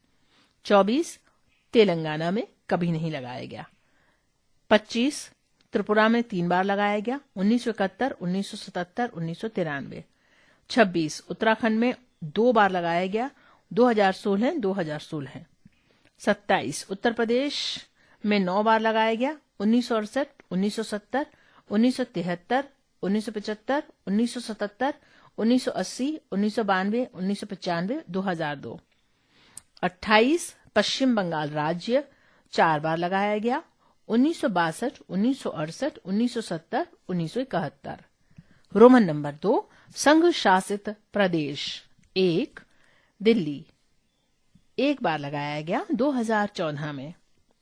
24 तेलंगाना में कभी नहीं लगाया गया। 25 त्रिपुरा में 3 बार लगाया गया, 1971, 1977, 1993। 26 उत्तराखंड में 2 बार लगाया गया, 2016, 2016। 27 उत्तर प्रदेश में 9 बार लगाया गया, 1968, 1970, 1973, 1975, 1977, 1980, 1992, 1995, 2002। 28 पश्चिम बंगाल राज्य 4 बार लगाया गया, 1962, 1968, 1970, 1971। रोमन नंबर 2 संघ शासित प्रदेश 1 दिल्ली 1 बार लगाया गया, 2014 में।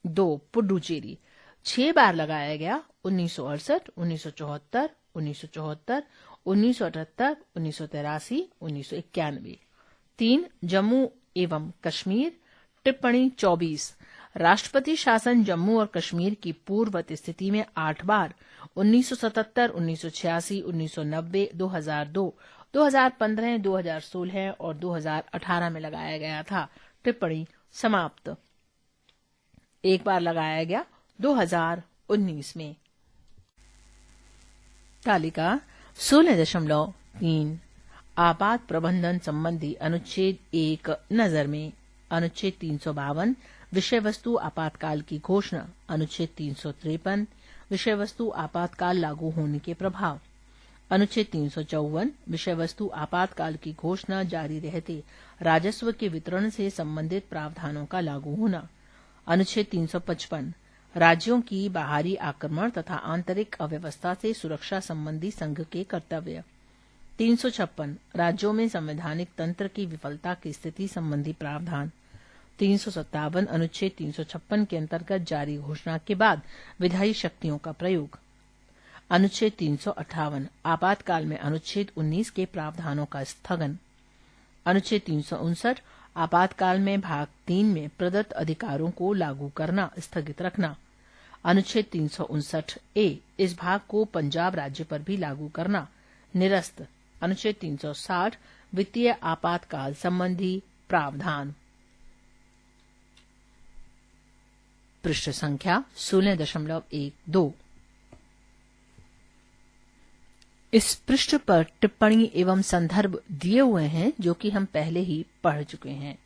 2 पुडुचेरी 6 बार लगाया गया, 1968, 1974, 1974, 1978, 1983, 1991। 3 जम्मू एवं कश्मीर टिप्पणी 24 राष्ट्रपति शासन जम्मू और कश्मीर की पूर्ववत स्थिति में 8 बार 1977, 1986, 1990, 2002, 2015, 2016 और 2018 में लगाया गया था। टिप्पणी समाप्त। 1 बार लगाया गया 2019 में। तालिका 16.3 आपात प्रबंधन संबंधी अनुच्छेद 1 नजर में। अनुच्छेद 352 विषय वस्तु आपातकाल की घोषणा। अनुच्छेद 353 विषय वस्तु आपातकाल लागू होने के प्रभाव। अनुच्छेद 354 विषय वस्तु आपातकाल की घोषणा जारी रहते राजस्व के वितरण से संबंधित प्रावधानों का लागू होना। अनुच्छेद 355 राज्यों की बाहरी आक्रमण तथा आंतरिक अव्यवस्था से सुरक्षा संबंधी संघ के कर्तव्य। 356 राज्यों में संवैधानिक तंत्र की विफलता की स्थिति संबंधी प्रावधान। 357 अनुच्छेद 356 के अंतर्गत जारी घोषणा के बाद विधायी शक्तियों का प्रयोग। अनुच्छेद 358 आपातकाल में अनुच्छेद 19 के प्रावधानों का स्थगन। अनुच्छेद 359 आपातकाल में भाग 3 में प्रदत्त अधिकारों को लागू करना स्थगित रखना। अनुच्छेद 359 ए इस भाग को पंजाब राज्य पर भी लागू करना निरस्त। अनुच्छेद 360 वित्तीय आपातकाल संबंधी प्रावधान। पृष्ठ संख्या 16.12। इस पृष्ठ पर टिप्पणी एवं संदर्भ दिए हुए हैं जो कि हम पहले ही पढ़ चुके हैं।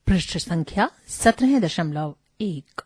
पृष्ठ संख्या 17.1